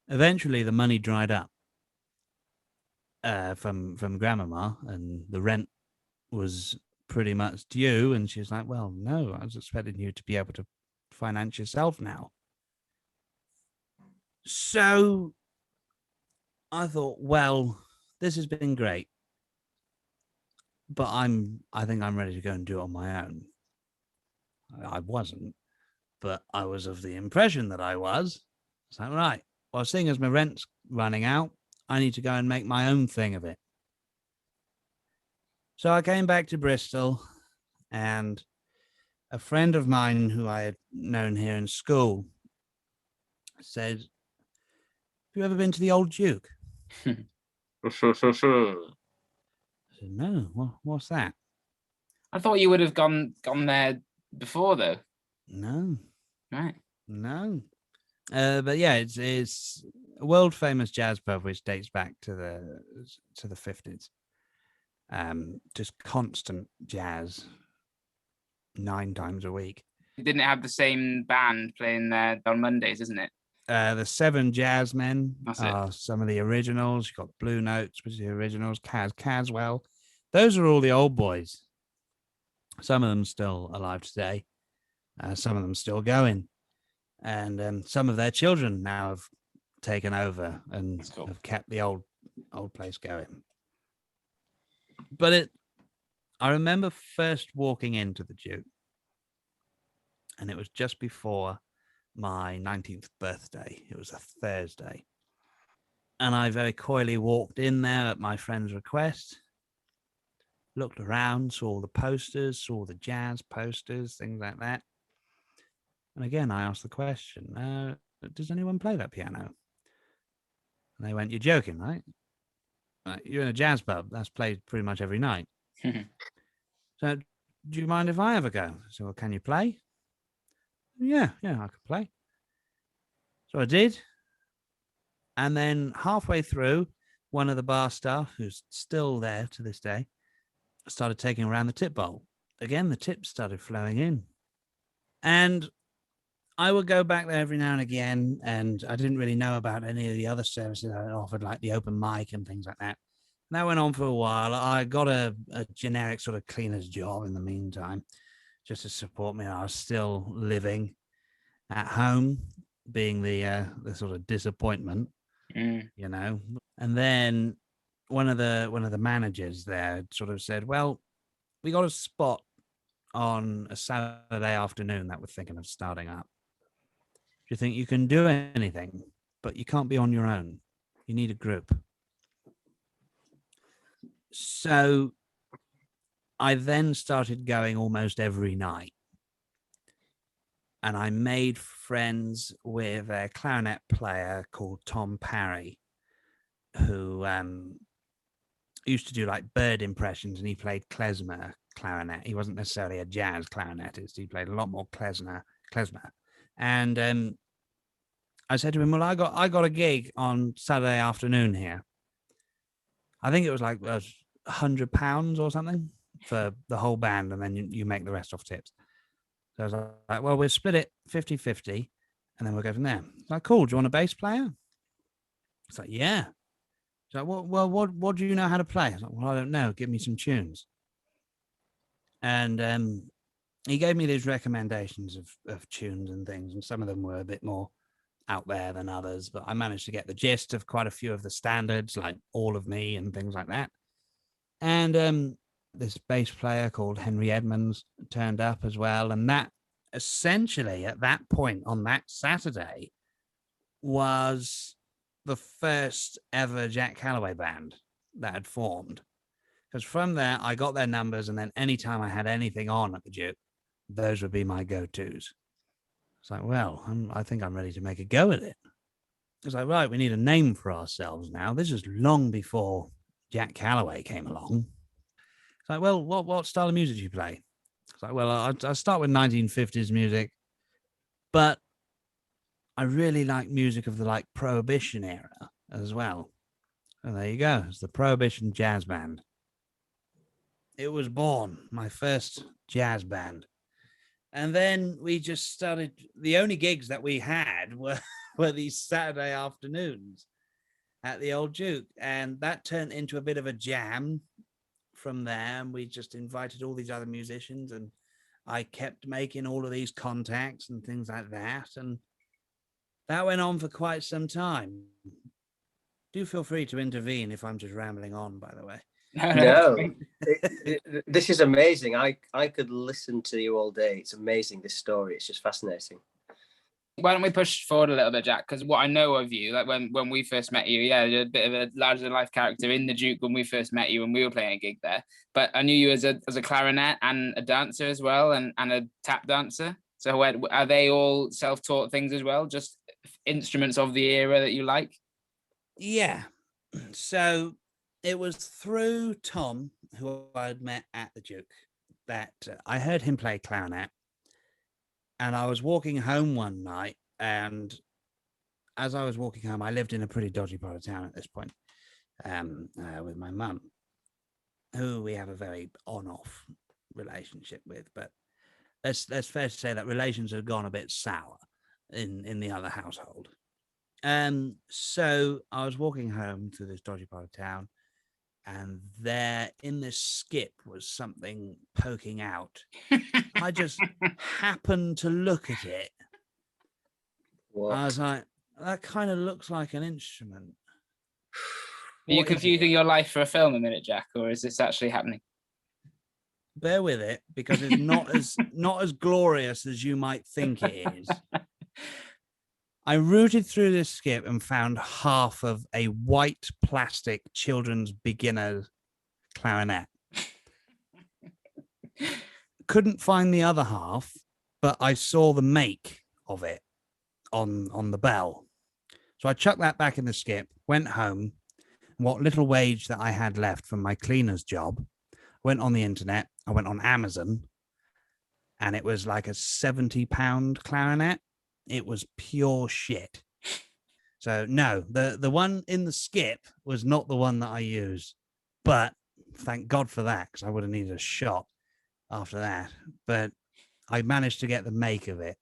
C: eventually the money dried up from Grandmama, and the rent was pretty much due. And she's like, well, no, I was expecting you to be able to finance yourself now. So I thought, well, this has been great, but I think I'm ready to go and do it on my own. I wasn't, but I was of the impression that I was. It's like, right, well, seeing as my rent's running out, I need to go and make my own thing of it. So I came back to Bristol, and a friend of mine who I had known here in school said, have you ever been to the Old Duke? I said, no, what's that?
A: I thought you would have gone there before, though.
C: No.
A: Right.
C: No. But yeah, it's a world famous jazz pub which dates back to the 50s. Just constant jazz 9 times a week.
A: You didn't have the same band playing there on Mondays, isn't it?
C: The 7 Jazzmen
A: That's
C: are some of the originals. You've got Blue Notes, which are the originals, Caswell. Those are all the old boys. Some of them still alive today. Some of them still going. And some of their children now have taken over and have kept the old place going. But I remember first walking into the Duke, and it was just before my 19th birthday. It was a Thursday. And I very coyly walked in there at my friend's request, looked around, saw the posters, saw the jazz posters, things like that. And again, I asked the question, does anyone play that piano? And they went, you're joking, right? You're in a jazz pub. That's played pretty much every night. So do you mind if I have a go? So, well, can you play? Yeah, I could play. So I did. And then halfway through, one of the bar staff, who's still there to this day, started taking around the tip bowl. Again, the tips started flowing in. And I would go back there every now and again, and I didn't really know about any of the other services that offered, like the open mic and things like that. And that went on for a while. I got a generic sort of cleaner's job in the meantime, just to support me. I was still living at home, being the sort of disappointment, you know. And then one of the managers there sort of said, well, we got a spot on a Saturday afternoon that we're thinking of starting up. Do you think you can do anything? But you can't be on your own. You need a group. So I then started going almost every night. And I made friends with a clarinet player called Tom Parry, who used to do like bird impressions, and he played klezmer clarinet. He wasn't necessarily a jazz clarinetist. He played a lot more klezmer. And I said to him, well, I got a gig on Saturday afternoon here. I think it was like £100 or something for the whole band, and then you make the rest off tips. So I was like, well, we'll split it 50-50, and then we'll go from there. It's like, cool, do you want a bass player? It's like, yeah. It's like, well, what do you know how to play? I was like, well, I don't know. Give me some tunes. And he gave me these recommendations of tunes and things, and some of them were a bit more out there than others, but I managed to get the gist of quite a few of the standards, like All of Me and things like that. And this bass player called Henry Edmonds turned up as well, and that essentially at that point on that Saturday was the first ever Jack Calloway band that had formed. Because from there, I got their numbers, and then anytime I had anything on at the Duke, those would be my go-tos. It's like, well, I think I'm ready to make a go at it. It's like, right, we need a name for ourselves now. This is long before Jack Calloway came along. It's like, well, what style of music do you play? It's like, well, I start with 1950s music, but I really like music of the like Prohibition era as well. And there you go. It's the Prohibition Jazz Band. It was born, my first jazz band. And then we just started, the only gigs that we had were these Saturday afternoons at the Old Duke. And that turned into a bit of a jam from there. And we just invited all these other musicians, and I kept making all of these contacts and things like that. And that went on for quite some time. Do feel free to intervene if I'm just rambling on, by the way.
B: No, this is amazing. I could listen to you all day. It's amazing, this story. It's just fascinating.
A: Why don't we push forward a little bit, Jack? Because what I know of you, like when we first met you, yeah, you're a bit of a larger-than-life character in the Duke when we first met you, when we were playing a gig there. But I knew you as a clarinet and a dancer as well, and a tap dancer. So are they all self-taught things as well, just instruments of the era that you like?
C: Yeah. So it was through Tom, who I had met at the Duke, that I heard him play clarinet. And I was walking home one night, and as I was walking home, I lived in a pretty dodgy part of town at this point, with my mum, who we have a very on-off relationship with. But that's fair to say that relations had gone a bit sour in the other household. So I was walking home through this dodgy part of town, and there in this skip was something poking out. I just happened to look at it.
B: What?
C: I was like, that kind of looks like an instrument.
A: Are you confusing your life for a film a minute, Jack, or is this actually happening?
C: Bear with it, because it's not as glorious as you might think it is. I rooted through this skip and found half of a white plastic children's beginner clarinet. Couldn't find the other half, but I saw the make of it on the bell. So I chucked that back in the skip, went home. What little wage that I had left from my cleaner's job, went on the internet. I went on Amazon, and it was like a £70 clarinet. It was pure shit. So no, the one in the skip was not the one that I used, but thank God for that, because I would have needed a shot after that. But I managed to get the make of it,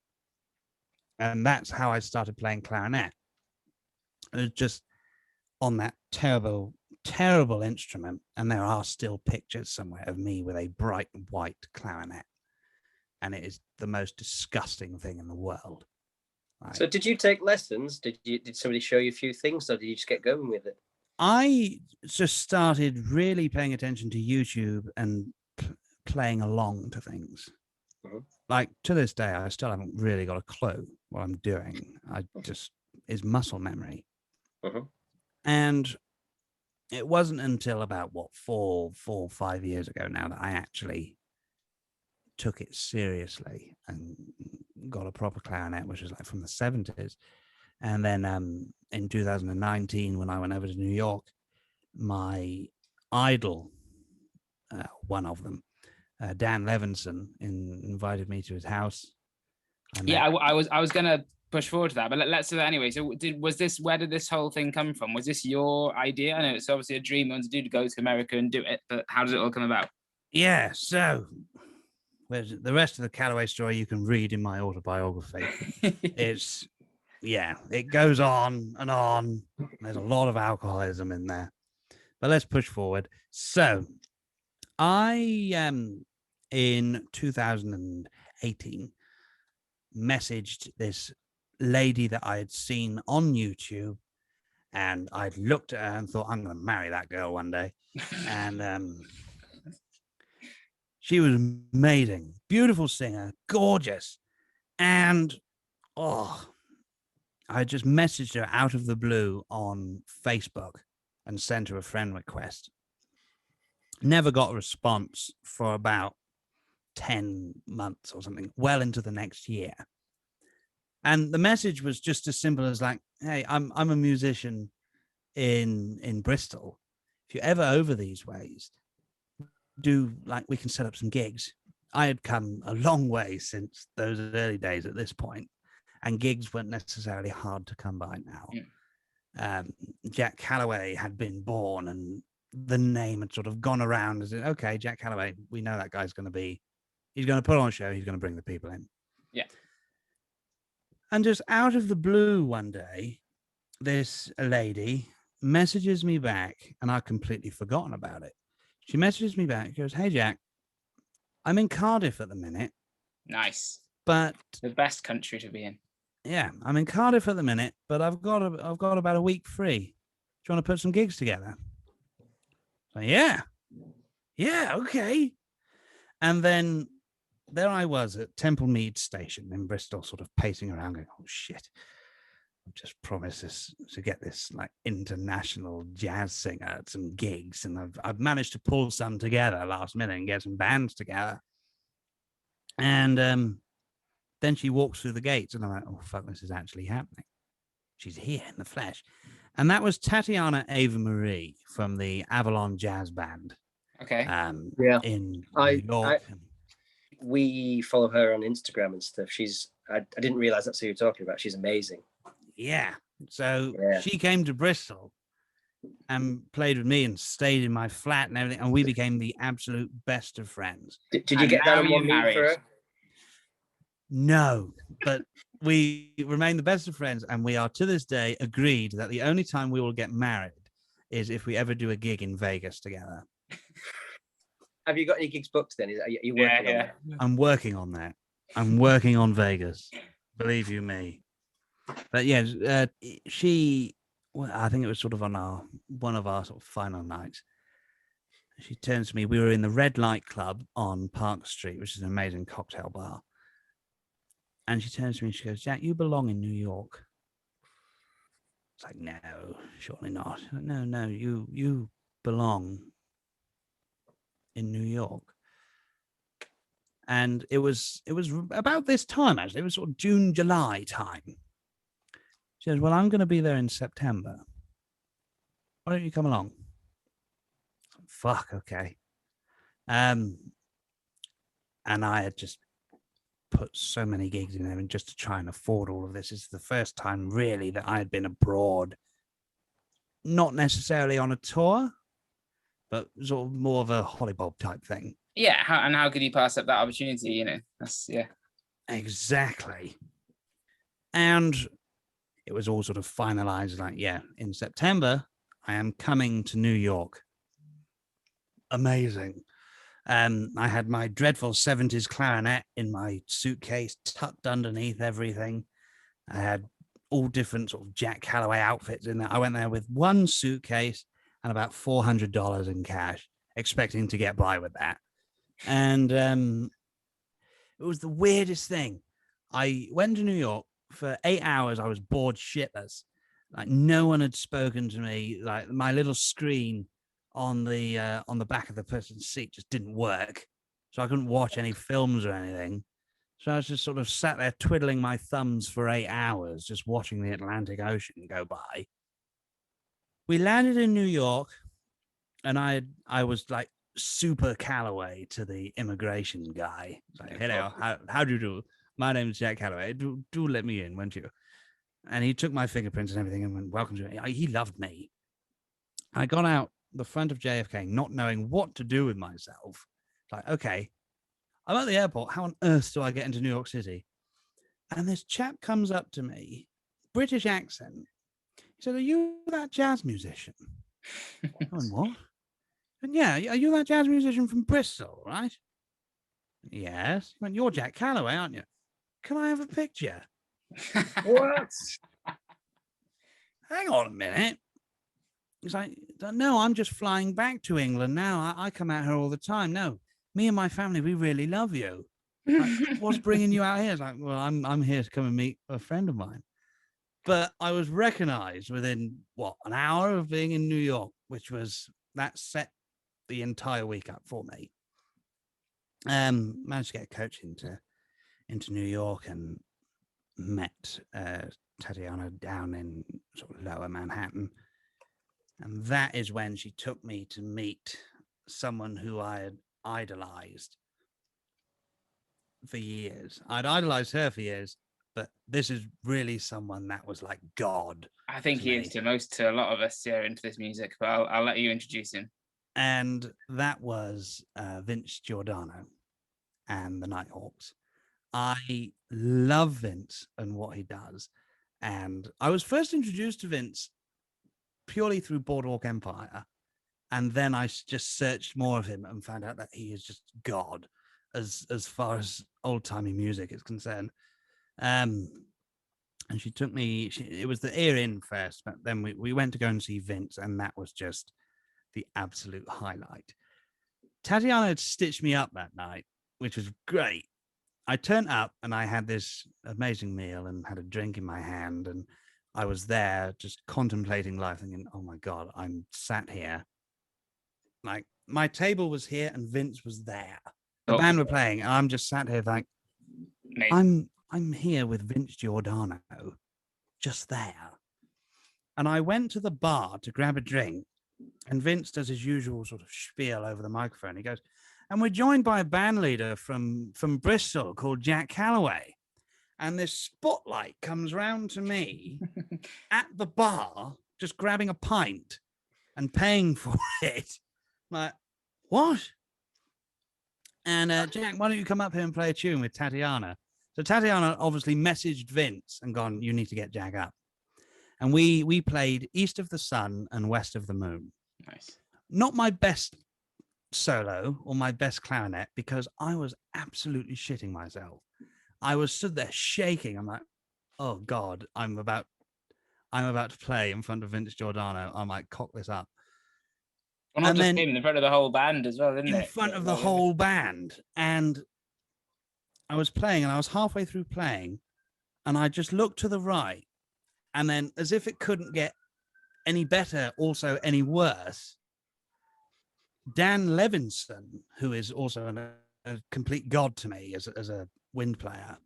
C: and that's how I started playing clarinet. It was just on that terrible instrument, and there are still pictures somewhere of me with a bright white clarinet, and it is the most disgusting thing in the world.
B: So did you take lessons? Did somebody show you a few things, or did you just get going with it?
C: I just started really paying attention to YouTube and playing along to things.
B: Mm-hmm.
C: Like to this day, I still haven't really got a clue what I'm doing. It's muscle memory.
B: Mm-hmm.
C: And it wasn't until about 5 years ago now that I actually took it seriously and got a proper clarinet, which was like from the 70s. And then in 2019, when I went over to New York, my idol, one of them, Dan Levinson, invited me to his house.
A: I was gonna push forward to that, but let's do that anyway. So where did this whole thing come from? Was this your idea? I know it's obviously a dream you want to do, to go to America and do it, but how did it all come about?
C: Yeah, so the rest of the Callaway story you can read in my autobiography. It goes on and on. There's a lot of alcoholism in there, but let's push forward. So I in 2018 messaged this lady that I had seen on YouTube, and I'd looked at her and thought, I'm going to marry that girl one day. And she was amazing, beautiful singer, gorgeous. And I just messaged her out of the blue on Facebook and sent her a friend request. Never got a response for about 10 months or something, well into the next year. And the message was just as simple as like, hey, I'm a musician in Bristol. If you're ever over these ways, we can set up some gigs. I had come a long way since those early days at this point, and gigs weren't necessarily hard to come by now. Yeah. Jack Calloway had been born, and the name had sort of gone around as, okay, Jack Calloway, we know that guy's going to he's going to put on a show, he's going to bring the people in.
A: Yeah.
C: And just out of the blue one day, this lady messages me back, and I'd completely forgotten about it. She messages me back, goes, hey, Jack, I'm in Cardiff at the minute.
A: Nice.
C: But
A: the best country to be in.
C: Yeah, I'm in Cardiff at the minute, but I've got about a week free. Do you want to put some gigs together? So, yeah, okay. And then there I was at Temple Mead Station in Bristol, sort of pacing around, going, oh shit, I've just promised this to get this like international jazz singer at some gigs, and I've managed to pull some together last minute and get some bands together. And then she walks through the gates, and I'm like, oh fuck, this is actually happening. She's here in the flesh. And that was Tatiana Ava Marie from the Avalon Jazz Band.
A: Okay.
C: In New York.
B: We follow her on Instagram and stuff. I didn't realize that's who you're talking about. She's amazing.
C: Yeah. So she came to Bristol and played with me and stayed in my flat and everything. And we became the absolute best of friends.
B: Did you get down on one knee for her?
C: No, but we remain the best of friends, and we are to this day agreed that the only time we will get married is if we ever do a gig in Vegas together.
B: Have you got any gigs booked then? Are you working on that?
C: I'm working on that. I'm working on Vegas. Believe you me. But yeah, I think it was sort of on one of our sort of final nights. She turns to me. We were in the Red Light Club on Park Street, which is an amazing cocktail bar. And she turns to me and she goes, Jack, you belong in New York. It's like, no, surely not. No, you belong in New York. And it was about this time, actually. It was sort of June, July time. She says, well, I'm going to be there in September. Why don't you come along? Fuck, okay. And I had just put so many gigs in there, and just to try and afford all of this. Is the first time really that I had been abroad, not necessarily on a tour, but sort of more of a hollybob type thing.
A: Yeah, how could you pass up that opportunity? That's
C: exactly. And it was all sort of finalized. Like, in September, I am coming to New York. Amazing. I had my dreadful 70s clarinet in my suitcase, tucked underneath everything. I had all different sort of Jack Calloway outfits in there. I went there with one suitcase and about $400 in cash, expecting to get by with that. And it was the weirdest thing. I went to New York for 8 hours. I was bored shitless. Like, no one had spoken to me. Like, my little screen on the back of the person's seat just didn't work, so I couldn't watch any films or anything. So I was just sort of sat there twiddling my thumbs for 8 hours, just watching the Atlantic Ocean go by. We landed in New York, and I was like super Callaway to the immigration guy. Like, hello, how do you do? My name is Jack Calloway. Do let me in, won't you? And he took my fingerprints and everything and went, welcome to me. He loved me. I got out the front of JFK, not knowing what to do with myself. Like, okay, I'm at the airport. How on earth do I get into New York City? And this chap comes up to me, British accent. He said, are you that jazz musician? I went, what? And yeah, are you that jazz musician from Bristol, right? Yes. He went, you're Jack Calloway, aren't you? Can I have a picture?
B: What?
C: Hang on a minute. He's like, no, I'm just flying back to England now. I come out here all the time. No, me and my family, we really love you. Like, what's bringing you out here? It's like, well, I'm here to come and meet a friend of mine. But I was recognized within, an hour of being in New York, that set the entire week up for me. Managed to get a coach into New York and met Tatiana down in sort of lower Manhattan. And that is when she took me to meet someone who I had idolized for years. I'd idolized her for years, but this is really someone that was like God.
A: I think he is to a lot of us here into this music, but I'll let you introduce him.
C: And that was Vince Giordano and the Nighthawks. I love Vince and what he does. And I was first introduced to Vince purely through Boardwalk Empire. And then I just searched more of him and found out that he is just God as far as old-timey music is concerned. And she took me, it was the ear in first, but then we went to go and see Vince, and that was just the absolute highlight. Tatiana had stitched me up that night, which was great. I turned up and I had this amazing meal and had a drink in my hand, and I was there just contemplating life, thinking, oh my God, I'm sat here. Like, my table was here and Vince was there. The band were playing, and I'm just sat here like, I'm here with Vince Giordano, just there. And I went to the bar to grab a drink, and Vince does his usual sort of spiel over the microphone. He goes, and we're joined by a band leader from Bristol called Jack Calloway. And this spotlight comes round to me at the bar, just grabbing a pint and paying for it. I'm like, what? And Jack, why don't you come up here and play a tune with Tatiana? So Tatiana obviously messaged Vince and gone, you need to get Jack up. And we played East of the Sun and West of the Moon.
A: Nice.
C: Not my best solo or my best clarinet, because I was absolutely shitting myself. I was stood there shaking. I'm like, oh God, I'm about to play in front of Vince Giordano. I might cock this up.
A: Well, not just him, in front of the whole band as well, isn't it?
C: In front of the whole band. And I was playing, and I was halfway through playing, and I just looked to the right, and then, as if it couldn't get any better, also any worse, Dan Levinson, who is also a complete god to me as a wind player,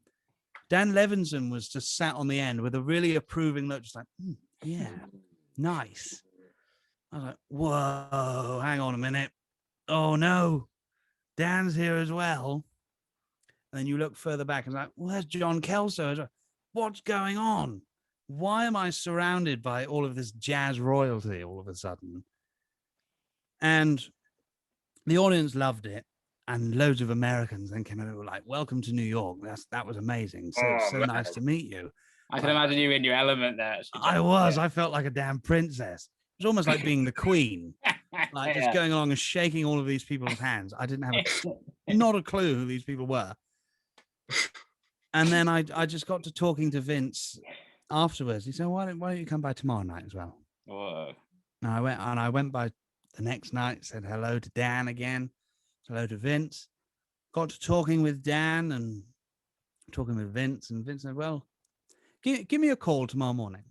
C: Dan Levinson was just sat on the end with a really approving look, just like, yeah, nice. I was like, whoa, hang on a minute. Oh no, Dan's here as well. And then you look further back and it's like, well, there's John Kelso. Like, what's going on? Why am I surrounded by all of this jazz royalty all of a sudden? And the audience loved it. And loads of Americans then came in and were like, welcome to New York. That was amazing. So nice to meet you.
A: I can imagine you in your element there.
C: I was. Yeah. I felt like a damn princess. It was almost like being the queen. Like just going along and shaking all of these people's hands. I didn't have not a clue who these people were. And then I just got to talking to Vince afterwards. He said, why don't you come by tomorrow night as well?
A: Whoa.
C: And I went by the next night, said hello to Dan again, hello to Vince. Got to talking with Dan and talking with Vince, and Vince said, well, give me a call tomorrow morning.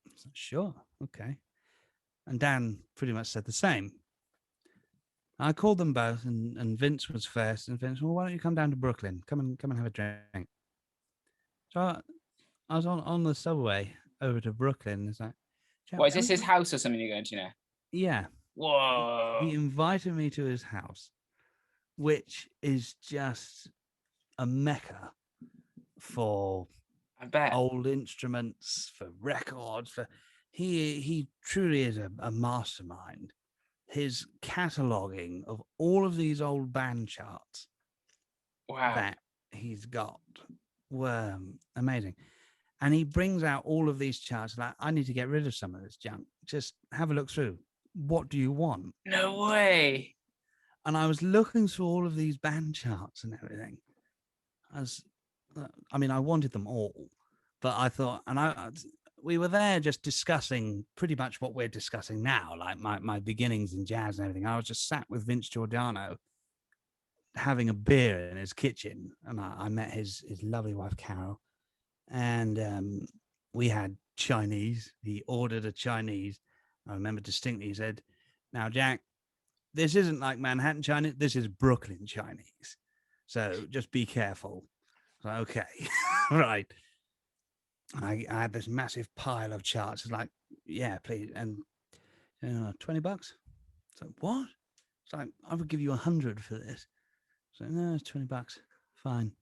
C: I said, sure, okay. And Dan pretty much said the same. I called them both, and Vince was first. And Vince, well, why don't you come down to Brooklyn? Come and have a drink. So I was on the subway over to Brooklyn. It's like,
A: what is this? His house or something you're going to now?
C: Yeah.
A: Whoa.
C: He invited me to his house, which is just a mecca for old instruments, for records. He truly is a mastermind. His cataloging of all of these old band charts that he's got were amazing. And he brings out all of these charts like, I need to get rid of some of this junk. Just have a look through. What do you want?
A: No way.
C: And I was looking through all of these band charts and everything. I wanted them all, but I thought, we were there just discussing pretty much what we're discussing now, like my beginnings in jazz and everything. I was just sat with Vince Giordano having a beer in his kitchen, and I met his lovely wife, Carol, and we had Chinese. He ordered a Chinese. I remember distinctly, he said, now, Jack, this isn't like Manhattan Chinese. This is Brooklyn Chinese. So just be careful. So, okay, right. I had this massive pile of charts. It's like, yeah, please. And $20. It's like, what? It's like, I would give you 100 for this. So no, it's $20. Fine.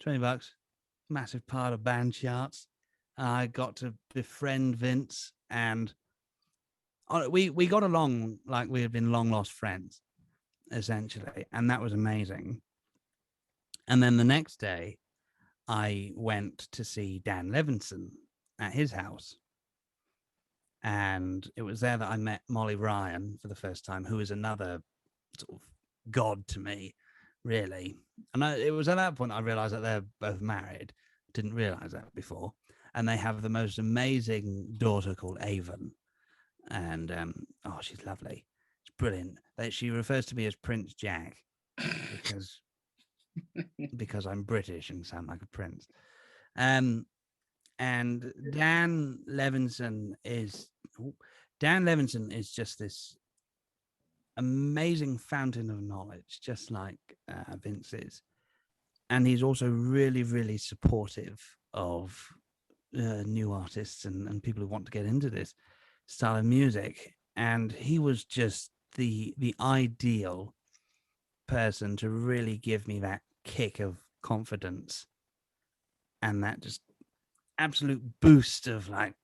C: $20. Massive pile of band charts. I got to befriend Vince, and we got along like we had been long lost friends, essentially. And that was amazing. And then the next day, I went to see Dan Levinson at his house. And it was there that I met Molly Ryan for the first time, who is another sort of god to me, really. And it was at that point I realized that they're both married. Didn't realize that before. And they have the most amazing daughter called Avon. And, she's lovely. It's brilliant. She refers to me as Prince Jack because I'm British and sound like a prince. And Dan Levinson is just this amazing fountain of knowledge, just like Vince is. And he's also really, really supportive of new artists and people who want to get into this style of music. And he was just the ideal person to really give me that kick of confidence and that just absolute boost of like,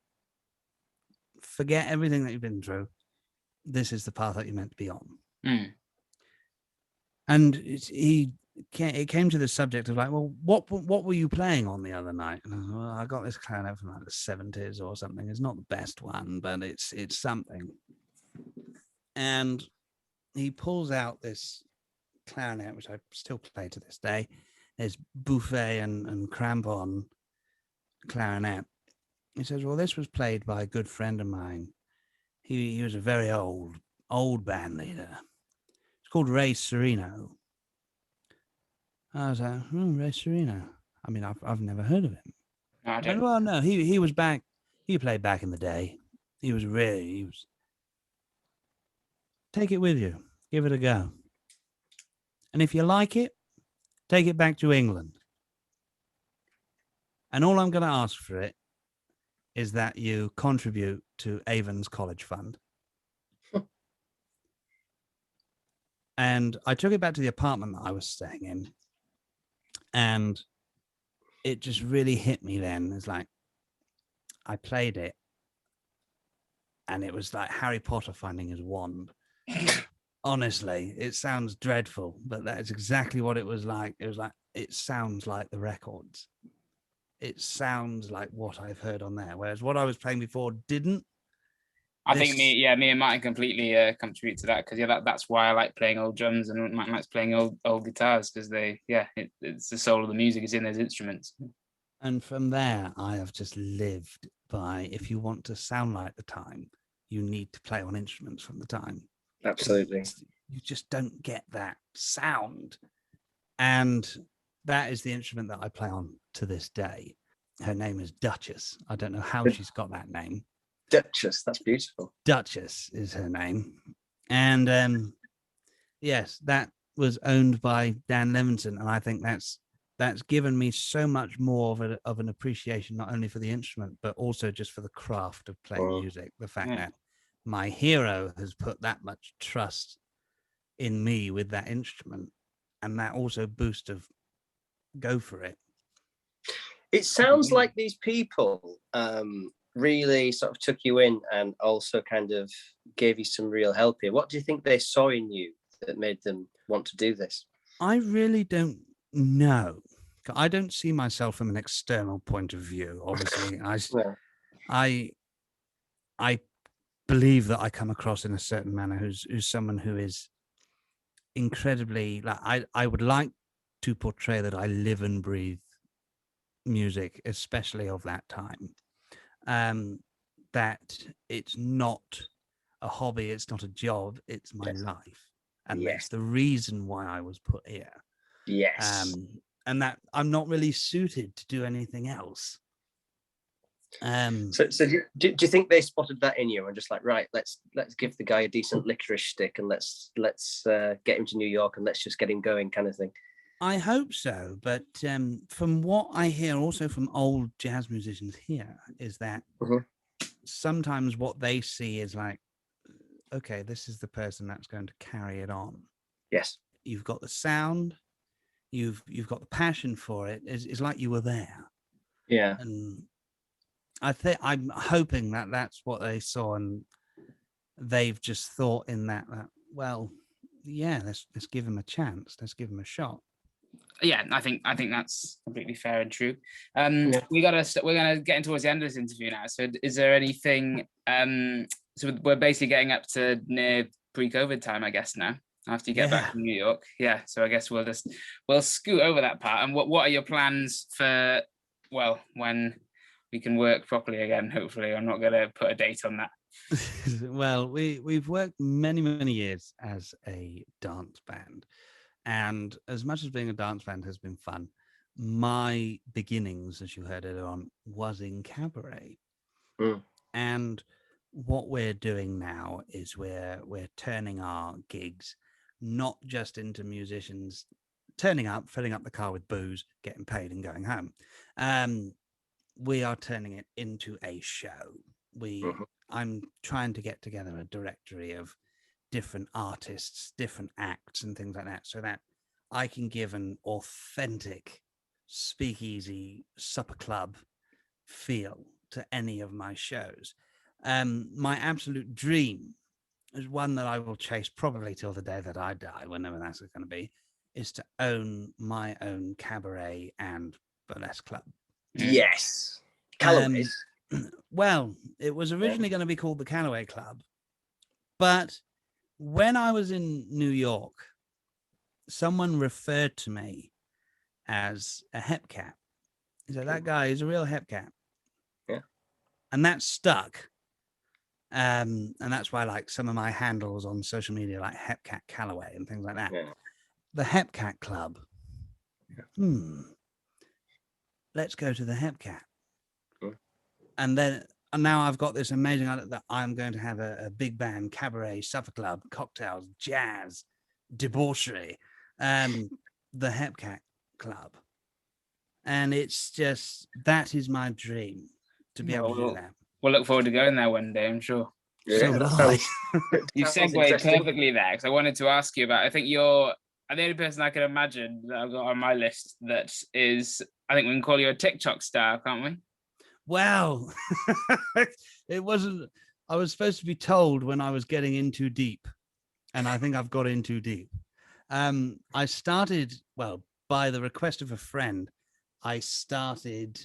C: forget everything that you've been through. This is the path that you're meant to be on. And it came to the subject of like, well, what were you playing on the other night? And I was, well, I got this clarinet from like the 70s or something. It's not the best one, but it's something. And he pulls out this clarinet, which I still play to this day. There's Buffet and Crampon clarinet. He says, well, this was played by a good friend of mine. He was a very old band leader. It's called Ray Sereno. I was like, Ray Sereno. I mean, I've never heard of him. Well, no, he was back. He played back in the day. He was take it with you. Give it a go. And if you like it, take it back to England. And all I'm going to ask for it is that you contribute to Avon's college fund. And I took it back to the apartment that I was staying in. And it just really hit me then. It's like, I played it. And it was like Harry Potter finding his wand. Honestly, it sounds dreadful, but that is exactly what it was like. It was like, it sounds like the records. It sounds like what I've heard on there. Whereas what I was playing before didn't.
A: I think me and Martin completely contribute to that, because that's why I like playing old drums and Martin likes playing old guitars, because it's the soul of the music is in those instruments.
C: And from there, I have just lived by, if you want to sound like the time, you need to play on instruments from the time.
B: Absolutely.
C: You just don't get that sound. And that is the instrument that I play on to this day. Her name is Duchess. I don't know how she's got that name.
B: Duchess, that's beautiful.
C: Duchess is her name. And Yes, that was owned by Dan Levinson, and I think that's given me so much more of an appreciation, not only for the instrument but also just for the craft of playing music. The fact that my hero has put that much trust in me with that instrument, and that also boost of go for it.
B: It sounds like these people really sort of took you in and also kind of gave you some real help here. What do you think they saw in you that made them want to do this?
C: I really don't know. I don't see myself from an external point of view. Obviously, I believe that I come across in a certain manner who's someone who is incredibly, like, I would like to portray that I live and breathe music, especially of that time. That it's not a hobby, it's not a job, it's my life, and it's the reason why I was put here. And that I'm not really suited to do anything else.
B: So do you think they spotted that in you and just like, right, let's give the guy a decent licorice stick and let's get him to New York and let's just get him going, kind of thing?
C: I hope so, but from what I hear also from old jazz musicians here is that sometimes what they see is like, okay, this is the person that's going to carry it on.
B: Yes,
C: you've got the sound, you've got the passion for it. It's like you were there.
B: Yeah,
C: and I'm hoping that that's what they saw, and they've just thought in that well, yeah, let's give him a chance, let's give him a shot.
A: Yeah, I think that's completely fair and true. We're gonna get in towards the end of this interview now. So, is there anything? So we're basically getting up to near pre-COVID time, I guess, now. After you get back from New York, So I guess we'll scoot over that part. And what are your plans for? Well, when we can work properly again? Hopefully, I'm not gonna put a date on that.
C: Well, we've worked many years as a dance band. And as much as being a dance band has been fun, my beginnings, as you heard earlier on, was in cabaret. And what we're doing now is we're turning our gigs not just into musicians turning up, filling up the car with booze, getting paid and going home. We are turning it into a show. I'm trying to get together a directory of different artists, different acts and things like that, so that I can give an authentic speakeasy supper club feel to any of my shows. My absolute dream is one that I will chase probably till the day that I die, whenever that's going to be, is to own my own cabaret and burlesque club.
B: Yes. Callaway's.
C: Well, it was originally going to be called the Callaway Club, but when I was in New York, someone referred to me as a hepcat. He said, that guy is a real hepcat.
B: Yeah.
C: And that stuck. And that's why, like, some of my handles on social media, like Hepcat Callaway and things like that. Yeah. The Hepcat Club. Yeah. Let's go to the Hepcat. And now I've got this amazing idea that I'm going to have a big band, cabaret, supper club, cocktails, jazz, debauchery, the Hepcat Club. And it's just, that is my dream, to be able to do that.
A: We'll look forward to going there one day, I'm sure.
C: Yeah, so
A: you segued perfectly there, because I wanted to ask you about, I think you're the only person I can imagine that I've got on my list that is, I think we can call you a TikTok star, can't we?
C: Well, it wasn't, I was supposed to be told when I was getting in too deep, and I think I've got in too deep. I started, well, by the request of a friend, I started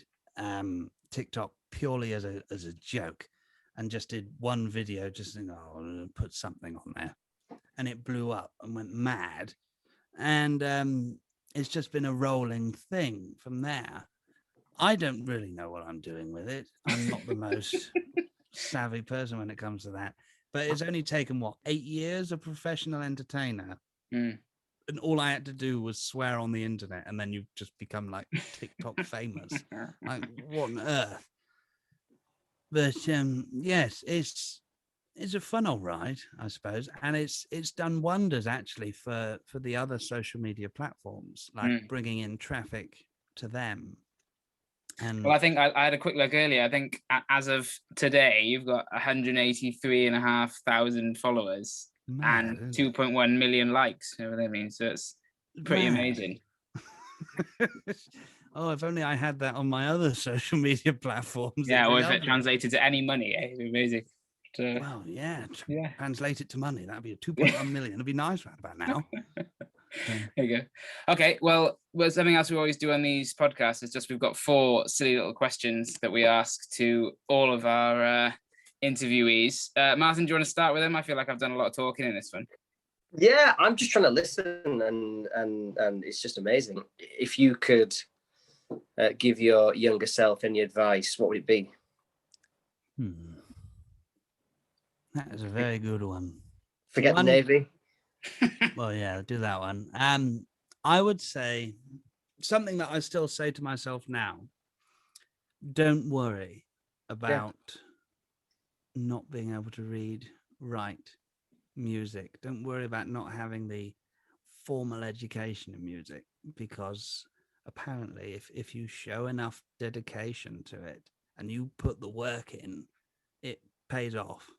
C: TikTok purely as a joke, and just did one video, just put something on there, and it blew up and went mad, and it's just been a rolling thing from there. I don't really know what I'm doing with it. I'm not the most savvy person when it comes to that. But it's only taken, 8 years of professional entertainer? And all I had to do was swear on the internet, and then you just become like TikTok famous. Like, what on earth? But yes, it's a fun old ride, I suppose, and it's done wonders actually for the other social media platforms, like bringing in traffic to them. And
A: well, I think I had a quick look earlier. I think as of today, you've got 183,500 followers and 2.1 million likes. You know what I mean? So it's pretty amazing.
C: Oh, if only I had that on my other social media platforms.
A: Yeah, or if it translated to any money, it'd be amazing.
C: Well, yeah. Translate it to money. That'd be a 2.1 million. It'd be nice right about now.
A: There you go. Okay, well, something else we always do on these podcasts is just we've got 4 silly little questions that we ask to all of our interviewees. Martin, do you want to start with them? I feel like I've done a lot of talking in this one.
B: Yeah, I'm just trying to listen, and it's just amazing. If you could give your younger self any advice, what would it be?
C: That is a very good one.
B: Forget the Navy.
C: Well, yeah, do that one. I would say something that I still say to myself now: don't worry about not being able to read, write music. Don't worry about not having the formal education in music, because apparently if you show enough dedication to it and you put the work in, it pays off.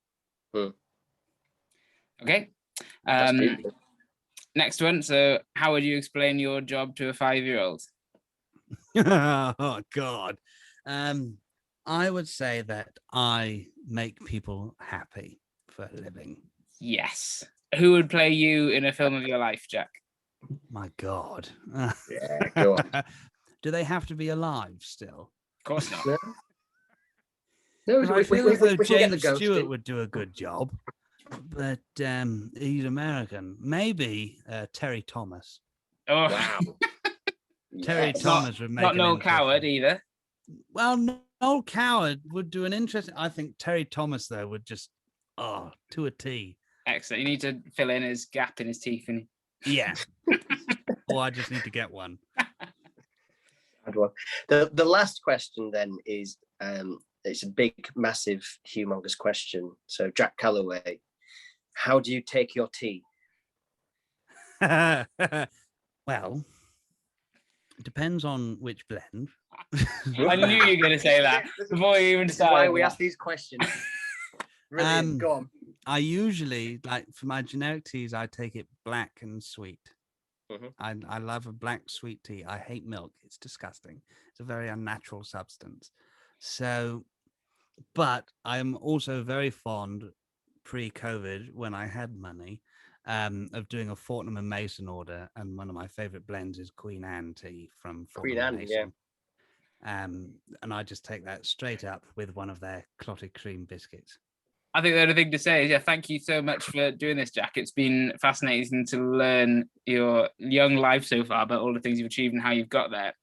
A: Okay. Next one. So how would you explain your job to a 5-year-old?
C: Oh God. I would say that I make people happy for a living.
A: Yes. Who would play you in a film of your life, Jack?
C: My God.
B: Yeah, go on.
C: Do they have to be alive still?
A: Of course not.
B: No,
C: I feel as though James Stewart
B: in.
C: would do a good job, but he's American. Maybe Terry Thomas.
A: Oh,
B: wow.
C: Terry Thomas would make
A: not Noel Coward either.
C: Well, Noel Coward would do an interesting. I think Terry Thomas though would just to a T.
A: Excellent. You need to fill in his gap in his teeth, and
C: yeah. Or I just need to get one.
B: The last question then is it's a big, massive, humongous question. So, Jack Calloway, how do you take your tea?
C: Well, it depends on which blend.
A: I knew you were going to say that before you even started.
B: Why we ask these questions. Brilliant. Go on.
C: I usually, like for my generic teas, I take it black and sweet. I love a black sweet tea. I hate milk. It's disgusting. It's a very unnatural substance. So, but I'm also very fond, pre-COVID, when I had money, of doing a Fortnum and Mason order. And one of my favorite blends is Queen Anne tea from Fortnum and Mason. And I just take that straight up with one of their clotted cream biscuits.
A: I think the only thing to say is, thank you so much for doing this, Jack. It's been fascinating to learn your young life so far, about all the things you've achieved and how you've got there.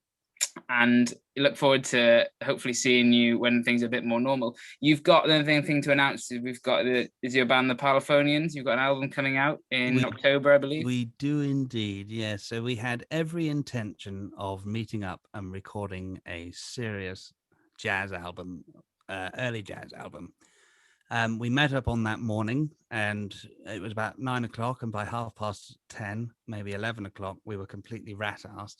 A: And I look forward to hopefully seeing you when things are a bit more normal. You've got another thing to announce. We've got is your band, the Polyphonians. You've got an album coming out in October, I believe.
C: We do indeed, yes. So we had every intention of meeting up and recording a serious jazz album, early jazz album. We met up on that morning, and it was about 9 o'clock, and by 10:30, maybe 11 o'clock, we were completely rat-assed.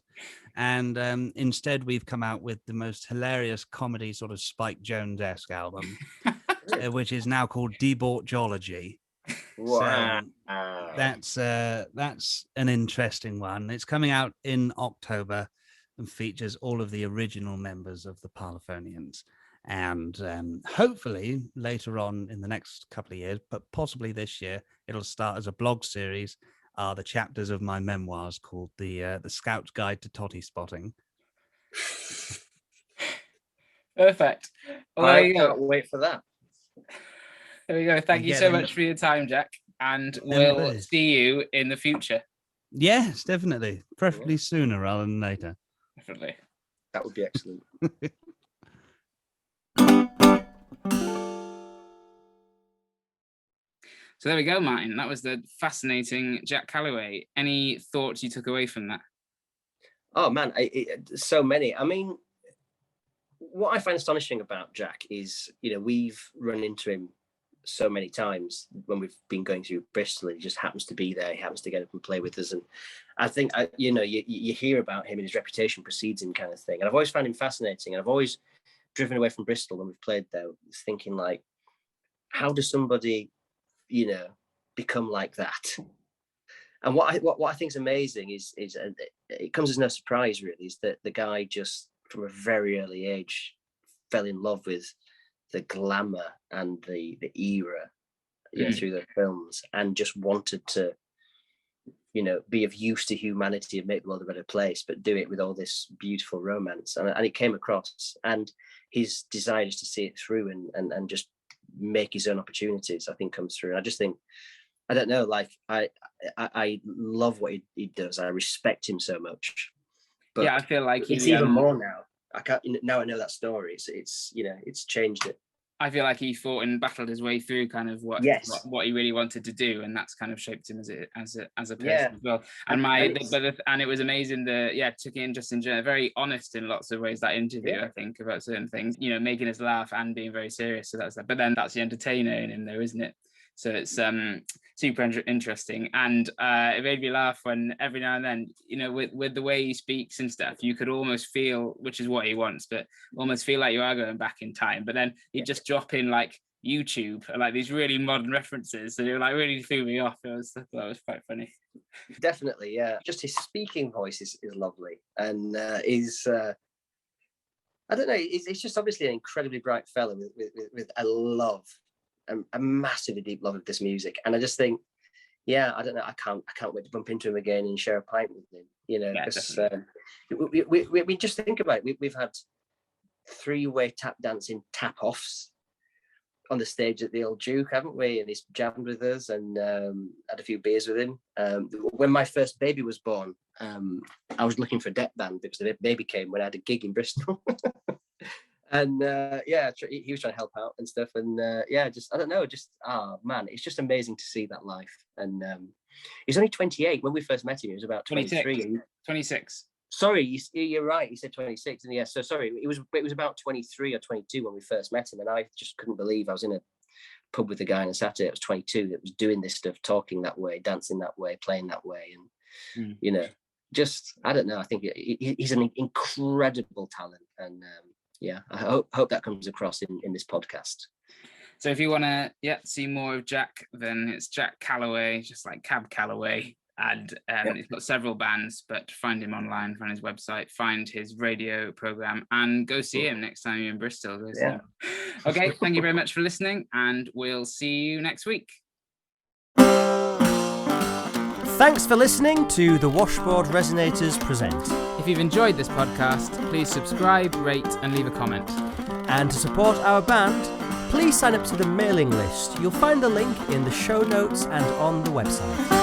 C: And instead, we've come out with the most hilarious comedy, sort of Spike Jones-esque album, which is now called Debauchology.
B: Wow.
C: So that's an interesting one. It's coming out in October and features all of the original members of the Polyphonians. And hopefully later on in the next couple of years, but possibly this year, it'll start as a blog series, the chapters of my memoirs called the Scout's Guide to Totty Spotting.
A: Perfect. Well,
B: I can't wait for that.
A: There we go. Thank you so much for your time, Jack, and we'll see you in the future.
C: Yes, definitely. Preferably sooner rather than later.
A: Definitely.
B: That would be excellent.
A: So there we go, Martin. That was the fascinating Jack Calloway. Any thoughts you took away from that?
B: Oh, man, so many. I mean, what I find astonishing about Jack is, we've run into him so many times when we've been going through Bristol. He just happens to be there. He happens to get up and play with us. And I think, you hear about him and his reputation precedes him, kind of thing. And I've always found him fascinating. And I've always driven away from Bristol when we've played there, thinking like, how does somebody, become like that? And what I think is amazing is it comes as no surprise, really, is that the guy just from a very early age fell in love with the glamour and the era, through the films, and just wanted to, be of use to humanity and make the world a better place, but do it with all this beautiful romance. And it came across, and his desire is to see it through and just make his own opportunities, I think, comes through. And I just think, I don't know, like I love what he does. I respect him so much. But
A: I feel like
B: it's even more now. Now I know that story. It's changed it.
A: I feel like he fought and battled his way through kind of what he really wanted to do, and that's kind of shaped him as a person as well. And and it was amazing. Took an interest in very honest in lots of ways, that interview. I think about certain things, making us laugh and being very serious. So that's that. But then that's the entertainer in him, though, isn't it? So it's super interesting, and it made me laugh when every now and then, with the way he speaks and stuff, you could almost feel, which is what he wants, but almost feel like you are going back in time. But then he'd just drop in like YouTube, like these really modern references, so it like really threw me off. That was quite funny.
B: Definitely, yeah. Just his speaking voice is lovely, and I don't know, he's just obviously an incredibly bright fella with a love. A massively deep love of this music, and I just think, I don't know, I can't wait to bump into him again and share a pint with him. Because we just think about it. We've had 3-way tap dancing tap offs on the stage at the Old Duke, haven't we? And he's jammed with us and had a few beers with him. When my first baby was born, I was looking for a deck band because the baby came when I had a gig in Bristol. And he was trying to help out and stuff, and I don't know, it's just amazing to see that life. And he's only 28. When we first met him, he was about 23.
A: 26.
B: Sorry, you're right. He said 26, and so sorry, it was about 23 or 22 when we first met him, and I just couldn't believe I was in a pub with a guy on a Saturday. I was 22 that was doing this stuff, talking that way, dancing that way, playing that way, and just I don't know. I think he's an incredible talent, and I hope that comes across in this podcast.
A: So if you want to see more of Jack, then it's Jack Calloway, just like Cab Callaway. And he's got several bands, but find him online, find his website, find his radio program, and go see him next time you're in Bristol. Okay, thank you very much for listening, and we'll see you next week.
B: Thanks for listening to the Washboard Resonators Present.
A: If you've enjoyed this podcast, please subscribe, rate, and leave a comment.
B: And to support our band, please sign up to the mailing list. You'll find the link in the show notes and on the website.